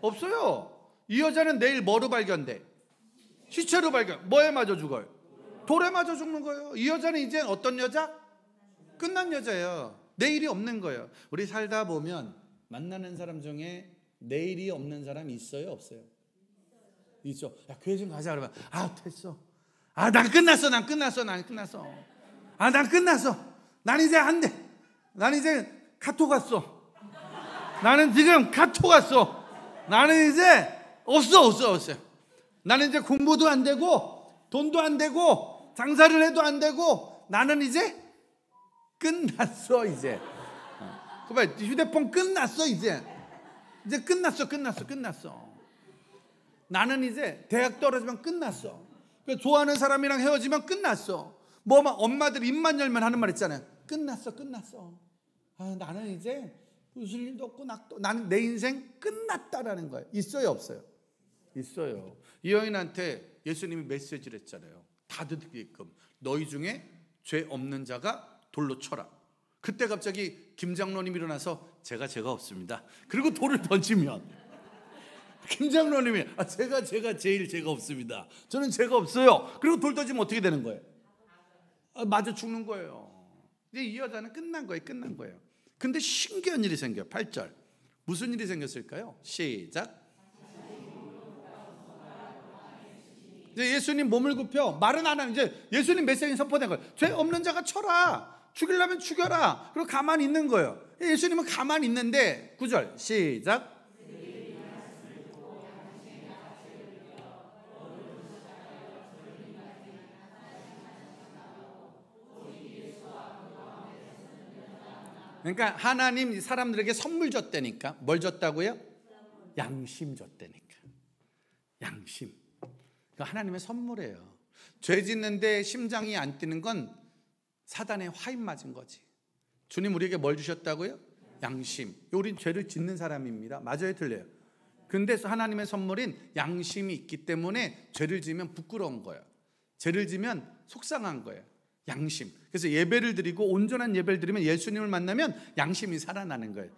없어요. 이 여자는 내일 뭐로 발견돼? 시체로 발견. 뭐에 맞아 죽어요? 돌에 맞아 죽는 거예요. 이 여자는 이제 어떤 여자? 끝난 여자예요. 내일이 없는 거예요. 우리 살다 보면 만나는 사람 중에 내일이 없는 사람이 있어요 없어요? 있죠. 야, 교회 좀 가자 그러면 됐어. 난 끝났어. 난 끝났어. 난 끝났어. 난 이제 안 돼. 난 이제 카톡 왔어. 나는 지금 카톡 왔어. 나는 이제 없어. 나는 이제 공부도 안 되고 돈도 안 되고 장사를 해도 안 되고 나는 이제 끝났어 이제. 그봐 휴대폰 끝났어 이제. 이제 끝났어. 나는 이제 대학 떨어지면 끝났어. 좋아하는 사람이랑 헤어지면 끝났어. 뭐 막 엄마들 입만 열면 하는 말 있잖아요. 끝났어. 나는 이제 웃을 일도 없고 나는 내 인생 끝났다라는 거예요. 있어요, 없어요? 있어요. 이 여인한테 예수님이 메시지를 했잖아요. 다 듣게끔 너희 중에 죄 없는 자가 돌로 쳐라. 그때 갑자기 김 장로님이 일어나서 제가 없습니다. 그리고 돌을 던지면 김 장로님이 제가 제일 죄가 없습니다. 저는 죄가 없어요. 그리고 돌 던지면 어떻게 되는 거예요? 맞아 죽는 거예요. 이제 이 여자는 끝난 거예요. 근데 신기한 일이 생겨요. 8절 무슨 일이 생겼을까요? 시작. 이제 예수님 몸을 굽혀 말은 안 하는, 이제 예수님 메시지 선포된 거예요. 죄 없는 자가 쳐라. 죽이려면 죽여라. 그리고 가만히 있는 거예요. 예수님은 가만히 있는데 9절 시작. 그러니까 하나님 사람들에게 선물 줬다니까. 뭘 줬다고요? 양심 줬다니까. 양심. 하나님의 선물이에요. 죄 짓는데 심장이 안 뛰는 건 사단의 화인 맞은 거지. 주님 우리에게 뭘 주셨다고요? 양심. 우린 죄를 짓는 사람입니다. 맞아요, 틀려요? 근데 하나님의 선물인 양심이 있기 때문에 죄를 지면 부끄러운 거예요. 죄를 지면 속상한 거예요. 양심. 그래서 예배를 드리고 온전한 예배를 드리면 예수님을 만나면 양심이 살아나는 거예요.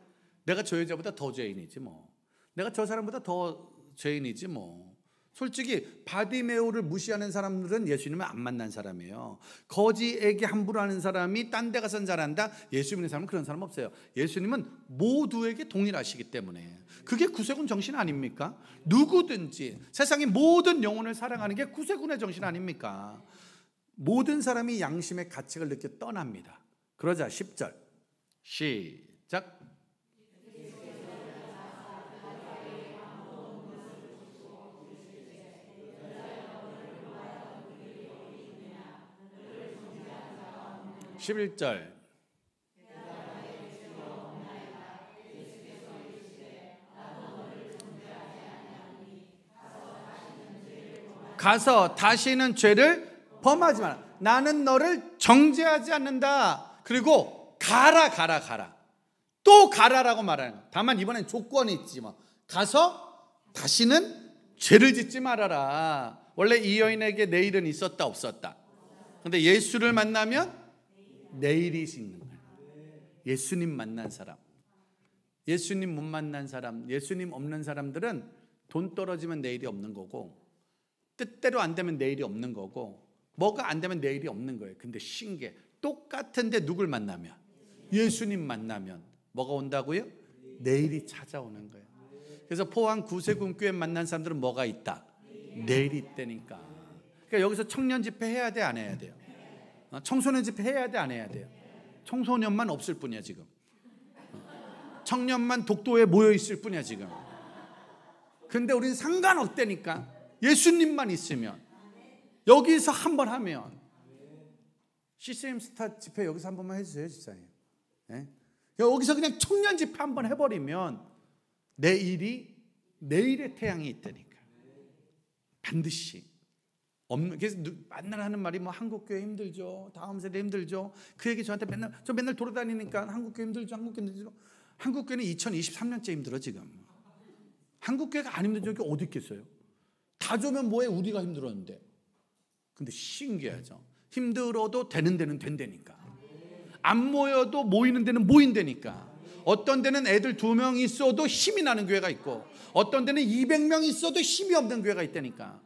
내가 저 여자보다 더 죄인이지 뭐. 내가 저 사람보다 더 죄인이지 뭐. 솔직히 바디메오를 무시하는 사람들은 예수님을 안 만난 사람이에요. 거지에게 함부로 하는 사람이 딴 데 가서는 잘한다. 예수 믿는 사람은 그런 사람 없어요. 예수님은 모두에게 동일하시기 때문에. 그게 구세군 정신 아닙니까? 누구든지 세상의 모든 영혼을 사랑하는 게 구세군의 정신 아닙니까? 모든 사람이 양심의 가책을 느껴 떠납니다. 그러자 10절 시작. (11절) 가서 다시는 죄를 범하지 마라. 나는 너를 정죄하지 않는다. 그리고 가라. 또 가라라고 말하는 거야. 다만 이번엔 조건이 있지 뭐. 가서 다시는 죄를 짓지 말아라. 원래 이 여인에게 내일은 있었다 없었다. 근데 예수를 만나면 내일이 있는 거예요. 예수님 만난 사람, 예수님 못 만난 사람, 예수님 없는 사람들은 돈 떨어지면 내일이 없는 거고, 뜻대로 안 되면 내일이 없는 거고, 뭐가 안 되면 내일이 없는 거예요. 근데 신기해. 똑같은데 누굴 만나면? 예수님 만나면 뭐가 온다고요? 내일이 찾아오는 거예요. 그래서 포항 구세군교회 만난 사람들은 뭐가 있다? 내일이 있다니까. 그러니까 여기서 청년 집회 해야 돼, 안 해야 돼요? 청소년 집회 해야 돼, 안 해야 돼요? 청소년만 없을 뿐이야 지금. 청년만 독도에 모여 있을 뿐이야 지금. 근데 우리는 상관없다니까. 예수님만 있으면. 여기서 한번 하면. CCM 스타 집회 여기서 한 번만 해주세요, 집사님. 네? 여기서 그냥 청년 집회 한번 해버리면 내일의 태양이 있다니까. 반드시. 그래서 만날 하는 말이 뭐 한국교회 힘들죠, 다음 세대 힘들죠. 그 얘기 저한테 맨날 돌아다니니까 한국교회 힘들죠. 한국교회는 2023년째 힘들어 지금. 한국교회가 안 힘든 적이 어디 있겠어요? 다 주면 뭐해, 우리가 힘들었는데. 근데 신기하죠. 힘들어도 되는 데는 된다니까. 안 모여도 모이는 데는 모인다니까. 어떤 데는 애들 2명 있어도 힘이 나는 교회가 있고, 어떤 데는 200명 있어도 힘이 없는 교회가 있다니까.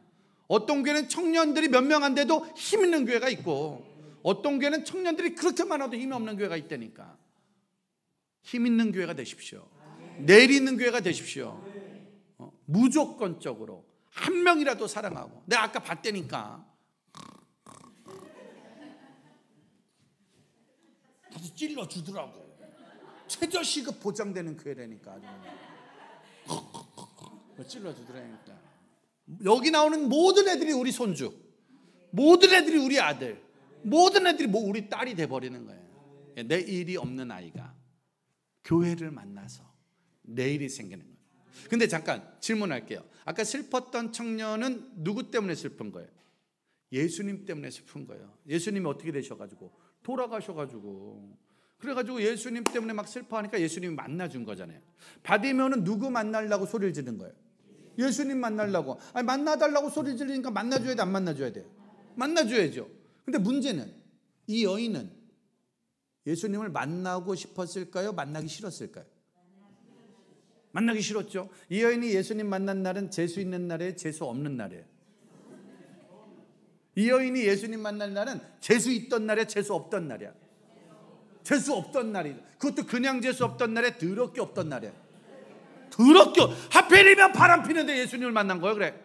어떤 교회는 청년들이 몇 명 안 돼도 힘 있는 교회가 있고, 어떤 교회는 청년들이 그렇게 많아도 힘이 없는 교회가 있다니까. 힘 있는 교회가 되십시오. 내일 있는 교회가 되십시오. 무조건적으로 한 명이라도 사랑하고. 내가 아까 봤다니까. 다시 찔러주더라고. 최저시급 보장되는 교회라니까. 찔러주더라니까. 여기 나오는 모든 애들이 우리 손주, 모든 애들이 우리 아들, 모든 애들이 우리 딸이 돼버리는 거예요. 내일이 없는 아이가 교회를 만나서 내일이 생기는 거예요. 근데 잠깐 질문할게요. 아까 슬펐던 청년은 누구 때문에 슬픈 거예요? 예수님 때문에 슬픈 거예요. 예수님이 어떻게 되셔가지고 돌아가셔가지고, 그래가지고 예수님 때문에 막 슬퍼하니까 예수님이 만나준 거잖아요. 바디메오는 누구 만나려고 소리를 지른 거예요? 예수님 만나려고. 아니, 만나달라고 소리 지르니까 만나줘야 돼, 안 만나줘야 돼? 만나줘야죠. 근데 문제는 이 여인은 예수님을 만나고 싶었을까요? 만나기 싫었을까요? 만나기 싫었죠. 이 여인이 예수님 만난 날은 재수 있는 날이에요, 재수 없는 날이에요? 이 여인이 예수님 만난 날은 재수 있던 날이야, 재수 없던 날이야? 재수 없던 날이. 그것도 그냥 재수 없던 날에 더럽게 없던 날이야. 더럽게. 하필이면 바람 피는데 예수님을 만난 거예요, 그래?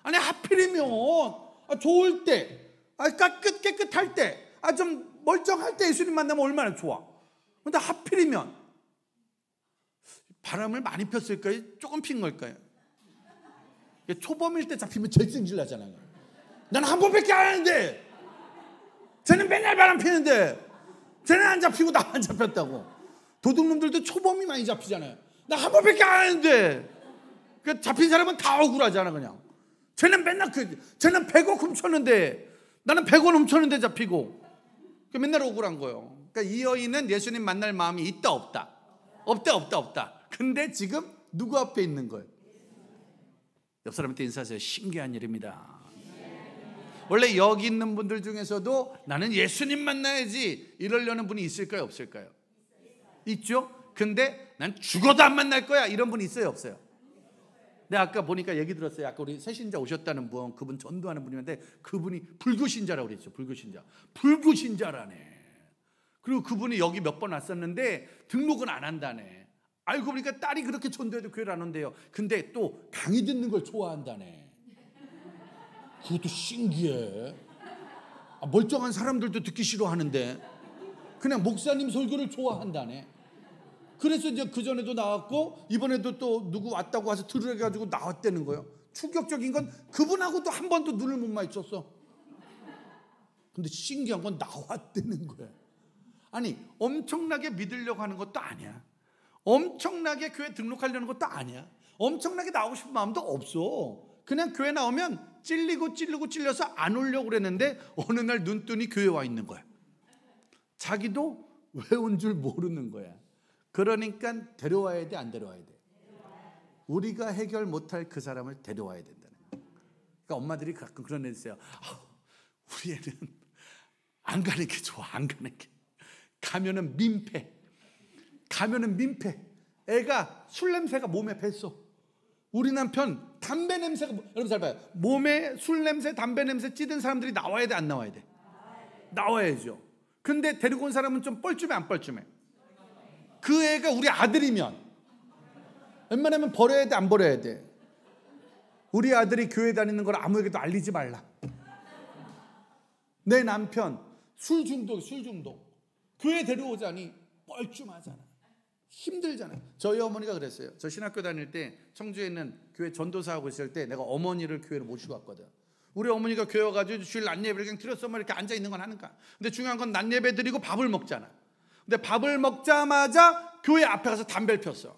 아니, 하필이면 좋을 때, 깨끗할 때, 좀 멀쩡할 때 예수님 만나면 얼마나 좋아. 근데 하필이면 바람을 많이 폈을까요? 조금 핀 걸까요? 초범일 때 잡히면 제일 승질 나잖아요. 나는 한 번밖에 안 하는데, 쟤는 맨날 바람 피는데, 쟤는 안 잡히고 나 안 잡혔다고. 도둑놈들도 초범이 많이 잡히잖아요. 나 한 번밖에 안 하는데. 그 잡힌 사람은 다 억울하잖아, 그냥. 쟤는 맨날 쟤는 100억 훔쳤는데, 나는 100원 훔쳤는데 잡히고. 맨날 억울한 거예요. 그러니까 이 여인은 예수님 만날 마음이 있다, 없다? 없다. 근데 지금 누구 앞에 있는 거예요? 옆 사람한테 인사하세요. 신기한 일입니다. 원래 여기 있는 분들 중에서도 나는 예수님 만나야지 이러려는 분이 있을까요, 없을까요? 있죠? 근데 난 죽어도 안 만날 거야, 이런 분이 있어요, 없어요? 내가 아까 보니까 얘기 들었어요. 아까 우리 새신자 오셨다는 분, 그분 전도하는 분이었는데 그분이 불교신자라고 그랬죠. 불교신자라네. 그리고 그분이 여기 몇 번 왔었는데 등록은 안 한다네. 알고 보니까 딸이 그렇게 전도해도 교회를 안 온대요. 근데 또 강의 듣는 걸 좋아한다네. 그것도 신기해. 멀쩡한 사람들도 듣기 싫어하는데 그냥 목사님 설교를 좋아한다네. 그래서 이제 그 전에도 나왔고 이번에도 또 누구 왔다고 와서 들으래가지고 나왔다는 거예요. 충격적인 건 그분하고 또 한 번도 눈을 못 마주쳤어. 근데 신기한 건 나왔다는 거야. 아니, 엄청나게 믿으려고 하는 것도 아니야. 엄청나게 교회 등록하려는 것도 아니야. 엄청나게 나오고 싶은 마음도 없어. 그냥 교회 나오면 찔려서 안 오려고 그랬는데 어느 날 눈 뜨니 교회 와 있는 거야. 자기도 왜 온 줄 모르는 거야. 그러니까 데려와야 돼, 안 데려와야 돼? 우리가 해결 못할 그 사람을 데려와야 된다는 거야. 그러니까 엄마들이 가끔 그런 애 있어요. 우리 애는 안 가는 게 좋아, 안 가는 게. 가면은 민폐. 애가 술 냄새가 몸에 뱄어. 우리 남편 담배 냄새가, 여러분 잘 봐요. 몸에 술 냄새, 담배 냄새 찌든 사람들이 나와야 돼, 안 나와야 돼? 나와야죠. 근데 데리고 온 사람은 좀 뻘쭘해, 안 뻘쭘해? 그 애가 우리 아들이면 웬만하면 버려야 돼, 안 버려야 돼? 우리 아들이 교회 다니는 걸 아무에게도 알리지 말라. 내 남편 술 중독. 교회 데려오자니 뻘쭘하잖아. 힘들잖아. 저희 어머니가 그랬어요. 저 신학교 다닐 때 청주에 있는 교회 전도사하고 있을 때 내가 어머니를 교회로 모시고 왔거든. 우리 어머니가 교회 와가지고 주일 낮예배를 그냥 드렸어, 이렇게 앉아있는 건 하는가. 근데 중요한 건 낮예배 드리고 밥을 먹잖아. 근데 밥을 먹자마자 교회 앞에 가서 담배를 폈어.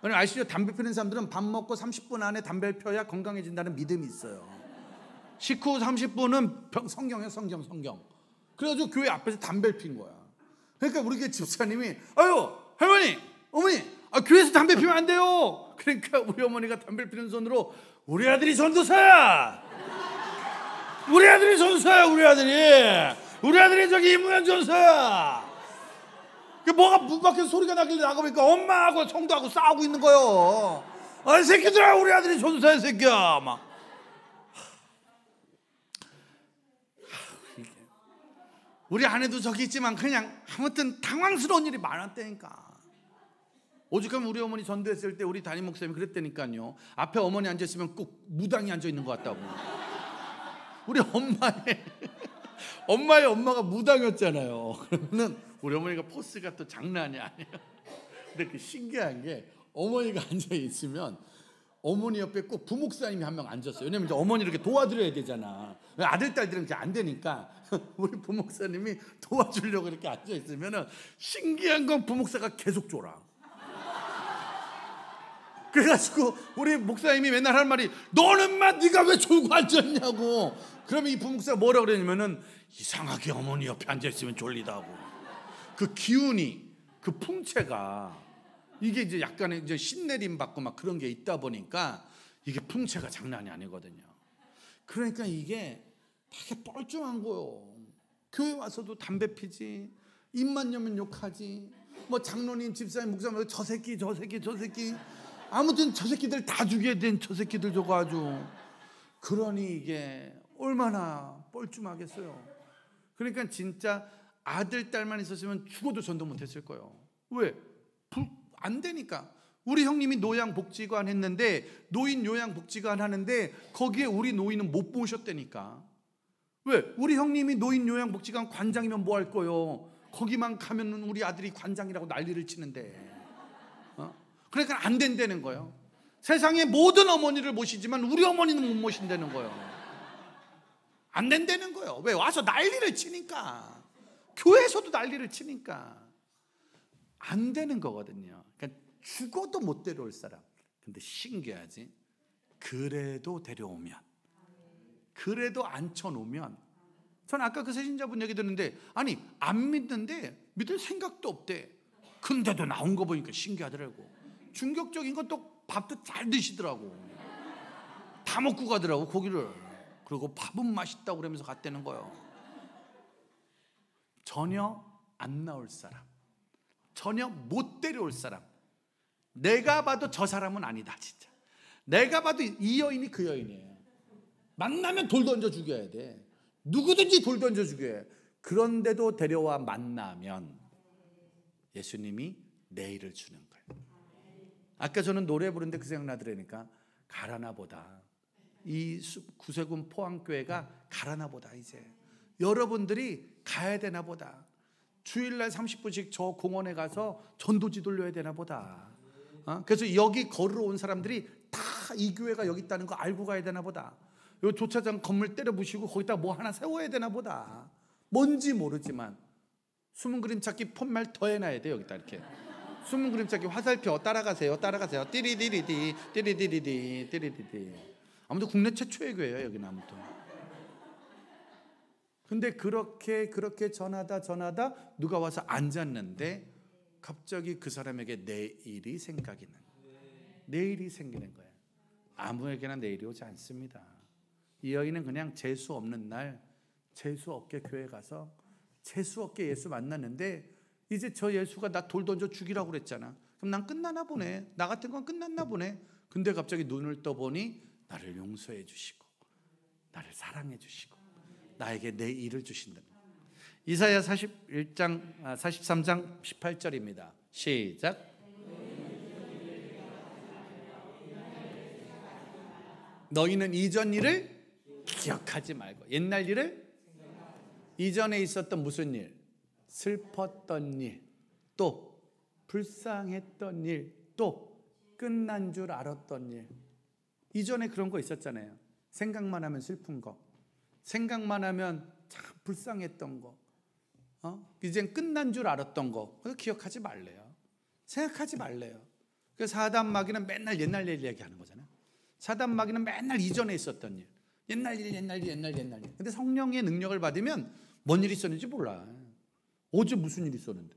아시죠? 담배 피는 사람들은 밥 먹고 30분 안에 담배를 펴야 건강해진다는 믿음이 있어요. 식후 30분은 성경이에요, 성경. 그래가지고 교회 앞에서 담배를 핀 거야. 그러니까 우리 교회 집사님이 할머니, 어머니, 교회에서 담배 피우면 안 돼요. 그러니까 우리 어머니가 담배를 피는 손으로 우리 아들이 전도사야. 우리 아들이 저기 이무현 전도사야. 뭐가 문 밖에서 소리가 나길래 나가보니까 엄마하고 성도하고 싸우고 있는 거예요. 이 새끼들아, 우리 아들이 전도사야, 새끼야. 막. 우리 아내도 저기 있지만 그냥 아무튼 당황스러운 일이 많았다니까. 오죽하면 우리 어머니 전도했을 때 우리 담임 목사님이 그랬다니까요. 앞에 어머니 앉아있으면 꼭 무당이 앉아있는 것 같다고. 우리 엄마의 엄마가 무당이었잖아요. 그러면은 우리 어머니가 포스가 또 장난이 아니에요. 근데 그 신기한 게 어머니가 앉아있으면 어머니 옆에 꼭 부목사님이 한 명 앉았어요. 왜냐면 이제 어머니를 이렇게 도와드려야 되잖아. 아들, 딸들은 이제 안 되니까 우리 부목사님이 도와주려고 이렇게 앉아있으면 신기한 건 부목사가 계속 졸아. 그래가지고 우리 목사님이 맨날 하는 말이 너는 네가 왜 졸고 앉았냐고. 그러면 이 부목사가 뭐라 그러냐면은 이상하게 어머니 옆에 앉아있으면 졸리다고. 그 기운이, 그 풍채가, 이게 이제 약간의 이제 신내림 받고 막 그런 게 있다 보니까 이게 풍채가 장난이 아니거든요. 그러니까 이게 되게 뻘쭘한 거요. 교회 와서도 담배 피지, 입만 열면 욕하지, 뭐 장로님, 집사님, 목사님 저 새끼 아무튼 저 새끼들 다 죽여야 된 저 새끼들 저거 아주. 그러니 이게 얼마나 뻘쭘하겠어요. 그러니까 진짜 아들 딸만 있었으면 죽어도 전도 못했을 거예요. 왜? 안 되니까. 우리 형님이 노양복지관 했는데 노인 요양복지관 하는데 거기에 우리 노인은 못 모셨다니까. 왜? 우리 형님이 노인 요양복지관 관장이면 뭐 할 거요? 거기만 가면 우리 아들이 관장이라고 난리를 치는데. 그러니까 안 된다는 거예요. 세상의 모든 어머니를 모시지만 우리 어머니는 못 모신다는 거예요. 안 된다는 거예요. 왜? 와서 난리를 치니까. 교회에서도 난리를 치니까 안 되는 거거든요. 그러니까 죽어도 못 데려올 사람. 근데 신기하지? 그래도 데려오면, 그래도 앉혀놓으면. 전 아까 그 세신자분 얘기 듣는데 아니 안 믿는데 믿을 생각도 없대. 근데도 나온 거 보니까 신기하더라고. 충격적인 건 또 밥도 잘 드시더라고. 다 먹고 가더라고 고기를. 그리고 밥은 맛있다고 그러면서 갔다는 거예요. 전혀 안 나올 사람, 전혀 못 데려올 사람. 내가 봐도 저 사람은 아니다 진짜. 내가 봐도 이 여인이 그 여인이에요. 만나면 돌 던져 죽여야 돼. 누구든지 돌 던져 죽여야 해. 그런데도 데려와 만나면 예수님이 내일을 주는 거예요. 아까 저는 노래 부르는데 그 생각나더라니까. 가라나 보다. 이 구세군 포항교회가 가라나 보다. 이제 여러분들이 가야 되나 보다. 주일날 30분씩 저 공원에 가서 전도지 돌려야 되나 보다. 그래서 여기 걸으러 온 사람들이 다 이 교회가 여기 있다는 거 알고 가야 되나 보다. 요 조차장 건물 때려 부시고 거기다 뭐 하나 세워야 되나 보다. 뭔지 모르지만 숨은 그림 찾기 폰말 더 해놔야 돼. 여기다 이렇게 숨은 그림 찾기 화살표 따라가세요. 띠리디리디 띠리디리디 띠리디디. 아무튼 국내 최초의 교회예요 여기는. 아무튼 근데 그렇게 전하다 누가 와서 앉았는데 갑자기 그 사람에게 내일이 생각이 나는 거예요. 내일이 생기는 거예요. 아무에게나 내일이 오지 않습니다. 이 여인은 그냥 재수 없는 날 재수 없게 교회 가서 재수 없게 예수 만났는데 이제 저 예수가 나 돌 던져 죽이라고 그랬잖아. 그럼 난 끝나나 보네. 나 같은 건 끝났나 보네. 근데 갑자기 눈을 떠보니 나를 용서해 주시고 나를 사랑해 주시고 나에게 내 일을 주신다. 이사야 43장 18절입니다. 시작. 너희는 이전 일을 기억하지 말고. 옛날 일을, 이전에 있었던 무슨 일, 슬펐던 일, 또 불쌍했던 일, 또 끝난 줄 알았던 일. 이전에 그런 거 있었잖아요. 생각만 하면 슬픈 거, 생각만 하면 참 불쌍했던 거, 이젠 끝난 줄 알았던 거. 그거 기억하지 말래요. 생각하지 말래요. 그래서 사단 마귀는 맨날 옛날 일 얘기하는 거잖아요. 사단 마귀는 맨날 이전에 있었던 일, 옛날 일. 근데 성령의 능력을 받으면 뭔 일이 있었는지 몰라. 어제 무슨 일이 있었는데.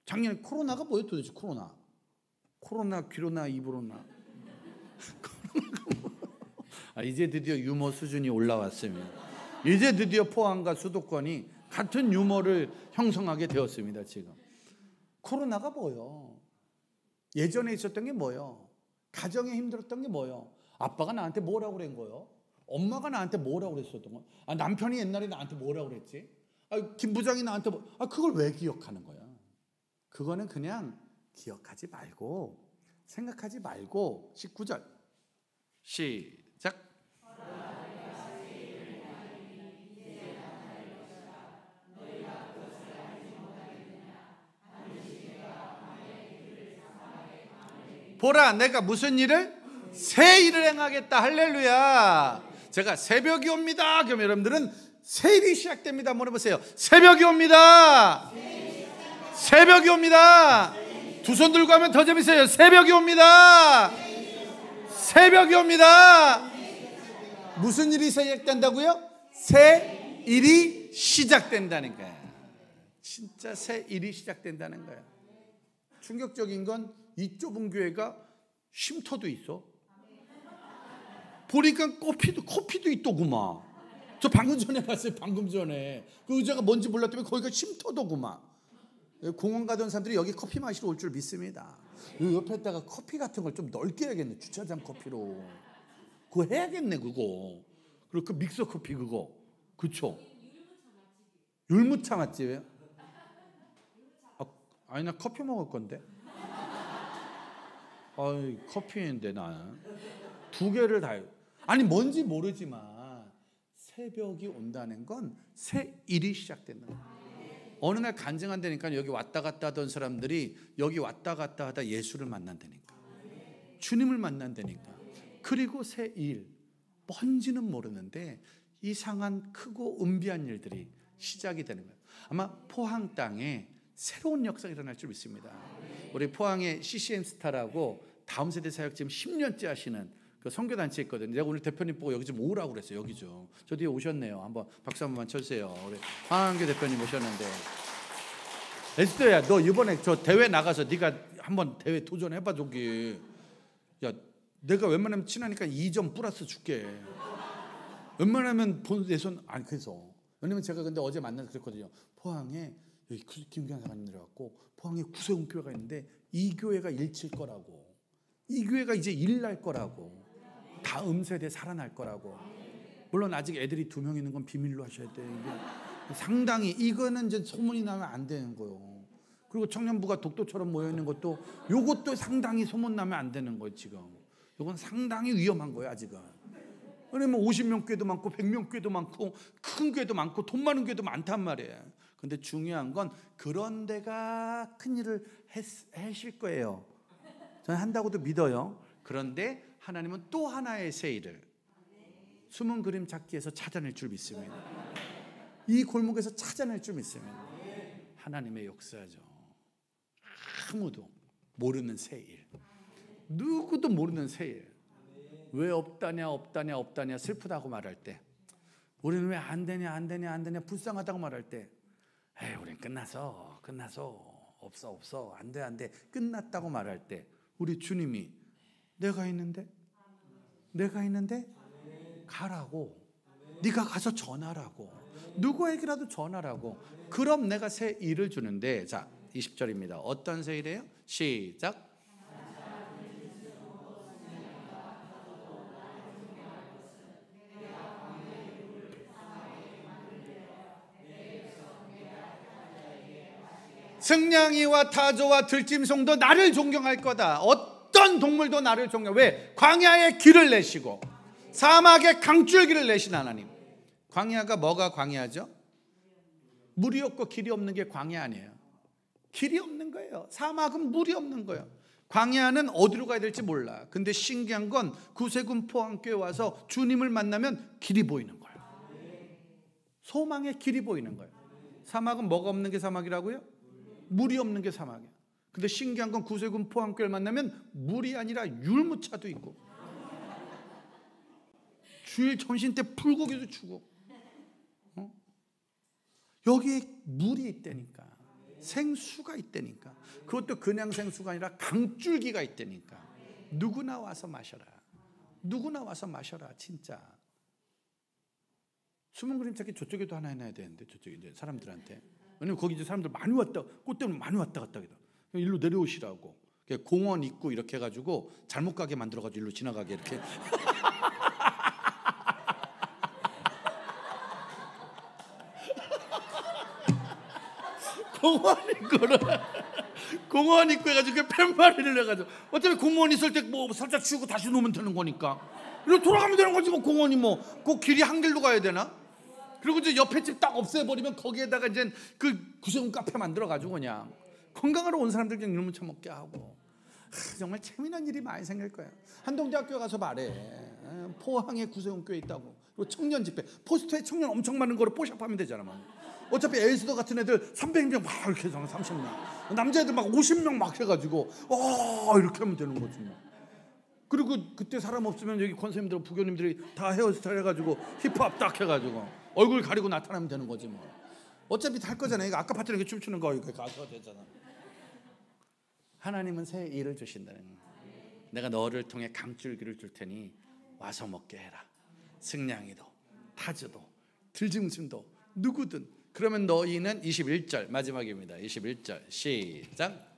작년에 코로나가 뭐예요 도대체? 코로나 귀로나 입으로나. 이제 드디어 유머 수준이 올라왔습니다. 이제 드디어 포항과 수도권이 같은 유머를 형성하게 되었습니다. 지금 코로나가 뭐요? 예전에 있었던 게 뭐요? 가정에 힘들었던 게 뭐요? 아빠가 나한테 뭐라고 그런 거요? 엄마가 나한테 뭐라고 그랬었던 거? 남편이 옛날에 나한테 뭐라고 그랬지? 김 부장이 나한테 그걸 왜 기억하는 거야? 그거는 그냥 기억하지 말고 생각하지 말고 19절 시작. 보라 내가 무슨 일을? 새 일을 행하겠다. 할렐루야. 제가 새벽이 옵니다. 그럼 여러분들은 새 일이 시작됩니다. 한번 해보세요. 새벽이 옵니다. 새벽이 옵니다. 두 손 들고 하면 더 재밌어요. 새벽이 옵니다. 새벽이 옵니다. 무슨 일이 시작된다고요? 새 일이 시작된다는 거야. 진짜 새 일이 시작된다는 거야. 충격적인 건 이 좁은 교회가 쉼터도 있어. 보니까 커피도 있더구만. 저 방금 전에 봤어요. 방금 전에 그 의자가 뭔지 몰랐더니 거기가 쉼터더구만. 공원 가던 사람들이 여기 커피 마시러 올 줄 믿습니다. 이 옆에다가 커피 같은 걸 좀 넓게 해야겠네. 주차장 커피로 그거 해야겠네. 그거 그리고 그 믹서 커피 그거 그쵸? 율무차 맛집이에요? 아니 나 커피 먹을 건데. 아이 커피인데 나 두 개를 다 아니 뭔지 모르지만 새벽이 온다는 건 새 일이 시작된다. 어느 날 간증한다니까 여기 왔다 갔다 하던 사람들이 여기 왔다 갔다 하다 예수를 만난다니까. 주님을 만난다니까. 그리고 새 일 뭔지는 모르는데 이상한 크고 은비한 일들이 시작이 되는 거예요. 아마 포항 땅에 새로운 역사가 일어날 줄 믿습니다. 우리 포항에 CCM 스타라고 다음 세대 사역 지금 10년째 하시는 그 선교단체 있거든요. 내가 오늘 대표님 보고 여기 좀 오라고 그랬어요. 여기 좀. 저 뒤에 오셨네요. 한번 박수 한 번만 쳐주세요. 우리 황한교 대표님 오셨는데. 에스더야, 너 이번에 저 대회 나가서 네가 한번 대회 도전해봐 저기. 야, 내가 웬만하면 친하니까 2점 플러스 줄게. 웬만하면 내 손 아니 그래서. 왜냐면 제가 근데 어제 만나서 그랬거든요. 포항에 여기 김기현 사장님 내려갔고 포항에 구세훈 교회가 있는데 이 교회가 일칠 거라고. 이 교회가 이제 일날 거라고. 다음 세대 살아날 거라고. 물론 아직 애들이 2명 있는 건 비밀로 하셔야 돼. 이게 상당히 이거는 이제 소문이 나면 안 되는 거예요. 그리고 청년부가 독도처럼 모여 있는 것도 요것도 상당히 소문 나면 안 되는 거예요. 지금 요건 상당히 위험한 거예요. 아직은. 왜냐면 50명 교회도 많고 100명 교회도 많고 큰 교회도 많고 돈 많은 교회도 많단 말이에요. 근데 중요한 건 그런 데가 큰 일을 하실 거예요. 저는 한다고도 믿어요. 그런데 하나님은 또 하나의 새 일을 숨은 그림 찾기에서 찾아낼 줄 믿습니다. 이 골목에서 찾아낼 줄 믿습니다. 하나님의 역사죠. 아무도 모르는 새 일. 누구도 모르는 새 일. 왜 없다냐 슬프다고 말할 때, 우리는 왜 안 되냐 불쌍하다고 말할 때, 에이 우린 끝나서 없어 안 돼 끝났다고 말할 때 우리 주님이 내가 있는데 가라고, 네가 가서 전하라고, 누구에게라도 전하라고. 그럼 내가 새 일을 주는데, 자 20절입니다. 어떤 새 일이에요? 시작. 승냥이와 타조와 들짐승도 나를 존경할 거다. 어떤 동물도 나를 존경. 왜? 광야에 길을 내시고 사막에 강줄기를 내신 하나님. 광야가 뭐가 광야죠? 물이 없고 길이 없는 게 광야 아니에요. 길이 없는 거예요. 사막은 물이 없는 거예요. 광야는 어디로 가야 될지 몰라. 근데 신기한 건 구세군 포항교회 와서 주님을 만나면 길이 보이는 거예요. 소망의 길이 보이는 거예요. 사막은 뭐가 없는 게 사막이라고요? 물이 없는 게 사막이에요. 근데 신기한 건 구세군 포항교회를 만나면 물이 아니라 율무차도 있고 주일 점심 때 불고기도 주고 여기에 물이 있다니까. 생수가 있다니까. 그것도 그냥 생수가 아니라 강줄기가 있다니까. 누구나 와서 마셔라. 진짜. 숨은 그림 찾기 저쪽에도 하나 해놔야 되는데, 저쪽에 이제 사람들한테. 왜냐면 거기 이제 사람들 많이 왔다, 꽃 때문에 많이 왔다 갔다 하거든. 일로 내려오시라고. 공원 있고 이렇게 해가지고 잘못 가게 만들어가지고 일로 지나가게 이렇게. 공원 있고 해가지고 펜바리를 해가지고 어차피 공원 있을 때 뭐 살짝 치우고 다시 놓으면 되는 거니까 이렇게 돌아가면 되는 거지. 뭐 공원이 뭐 그 길이 한 길로 가야 되나? 그리고 이제 옆에 집 딱 없애버리면 거기에다가 이제 그 구세군 카페 만들어가지고 그냥 건강하러 온 사람들 그냥 이러면 처먹게 하고. 정말 재미난 일이 많이 생길 거예요. 한동대학교 가서 말해. 포항에 구세군 교회 있다고. 그리고 청년 집회 포스터에 청년 엄청 많은 거로 뽀샵하면 되잖아. 어차피 에이스더 같은 애들 300명 막 이렇게 해서 30명, 남자애들 막 50명 막 해가지고 이렇게 하면 되는 거지. 그리고 그때 사람 없으면 여기 권사님들, 부교님들이 다 헤어스타일 해가지고 힙합 딱 해가지고 얼굴 가리고 나타나면 되는 거지 뭐. 어차피 다 할 거잖아요. 이거 아까 파트너게 춤추는 거 이거 가서 되잖아. 하나님은 새 일을 주신다는 거예요. 내가 너를 통해 강줄기를 줄 테니 와서 먹게 해라. 승냥이도 타즈도 들짐승도 누구든. 그러면 너희는 21절 마지막입니다. 21절 시작.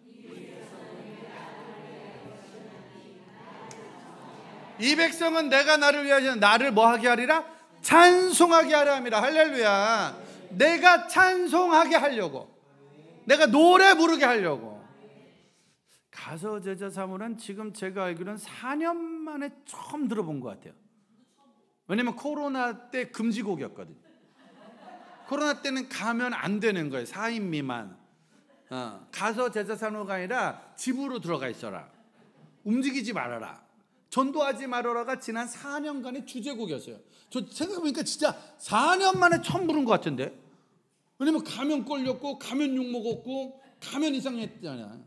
이 백성은 내가 나를 위하여 나를 뭐 하게 하리라? 찬송하게 하려 함이라. 할렐루야. 내가 찬송하게 하려고, 내가 노래 부르게 하려고. 가서 제자 사무는 지금 제가 알기로는 4년 만에 처음 들어본 것 같아요. 왜냐면 코로나 때 금지곡이었거든요. 코로나 때는 가면 안 되는 거예요. 4인 미만. 가서 제자 사무가 아니라 집으로 들어가 있어라, 움직이지 말아라, 전도하지 말아라가 지난 4년간의 주제곡이었어요. 저 생각해보니까 진짜 4년 만에 처음 부른 것 같은데. 왜냐면 가면 걸렸고 가면 욕먹었고 가면 이상했잖아요.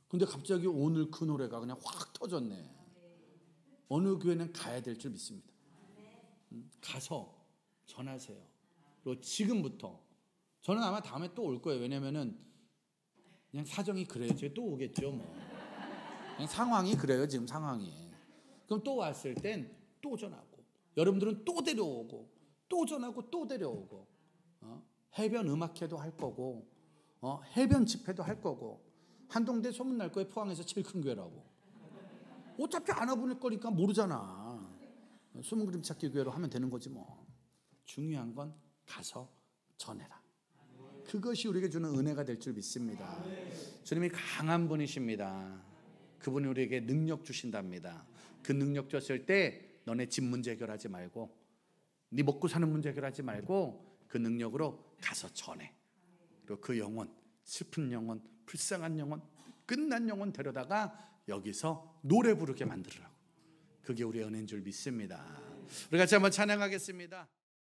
근데 갑자기 오늘 그 노래가 그냥 확 터졌네. 어느 교회는 가야 될 줄 믿습니다. 가서 전하세요. 그리고 지금부터 저는 아마 다음에 또 올 거예요. 왜냐면은 그냥 사정이 그래요. 제가 또 오겠죠 뭐. 그냥 상황이 그래요. 지금 상황이. 그럼 또 왔을 땐 또 전하고, 여러분들은 또 데려오고, 또 전하고, 또 데려오고, 해변 음악회도 할 거고, 해변 집회도 할 거고, 한동대 소문날 거예요. 포항에서 제일 큰 교회라고. 어차피 안 와보낼 거니까 모르잖아. 숨은 그림 찾기 교회로 하면 되는 거지 뭐. 중요한 건 가서 전해라. 그것이 우리에게 주는 은혜가 될 줄 믿습니다. 주님이 강한 분이십니다. 그분이 우리에게 능력 주신답니다. 그 능력 줬을 때 너네 집 문제 해결하지 말고, 네 먹고 사는 문제 해결하지 말고 그 능력으로 가서 전해. 그리고 그 영혼, 슬픈 영혼, 불쌍한 영혼, 끝난 영혼 데려다가 여기서 노래 부르게 만들으라고. 그게 우리의 은혜인 줄 믿습니다. 우리 같이 한번 찬양하겠습니다.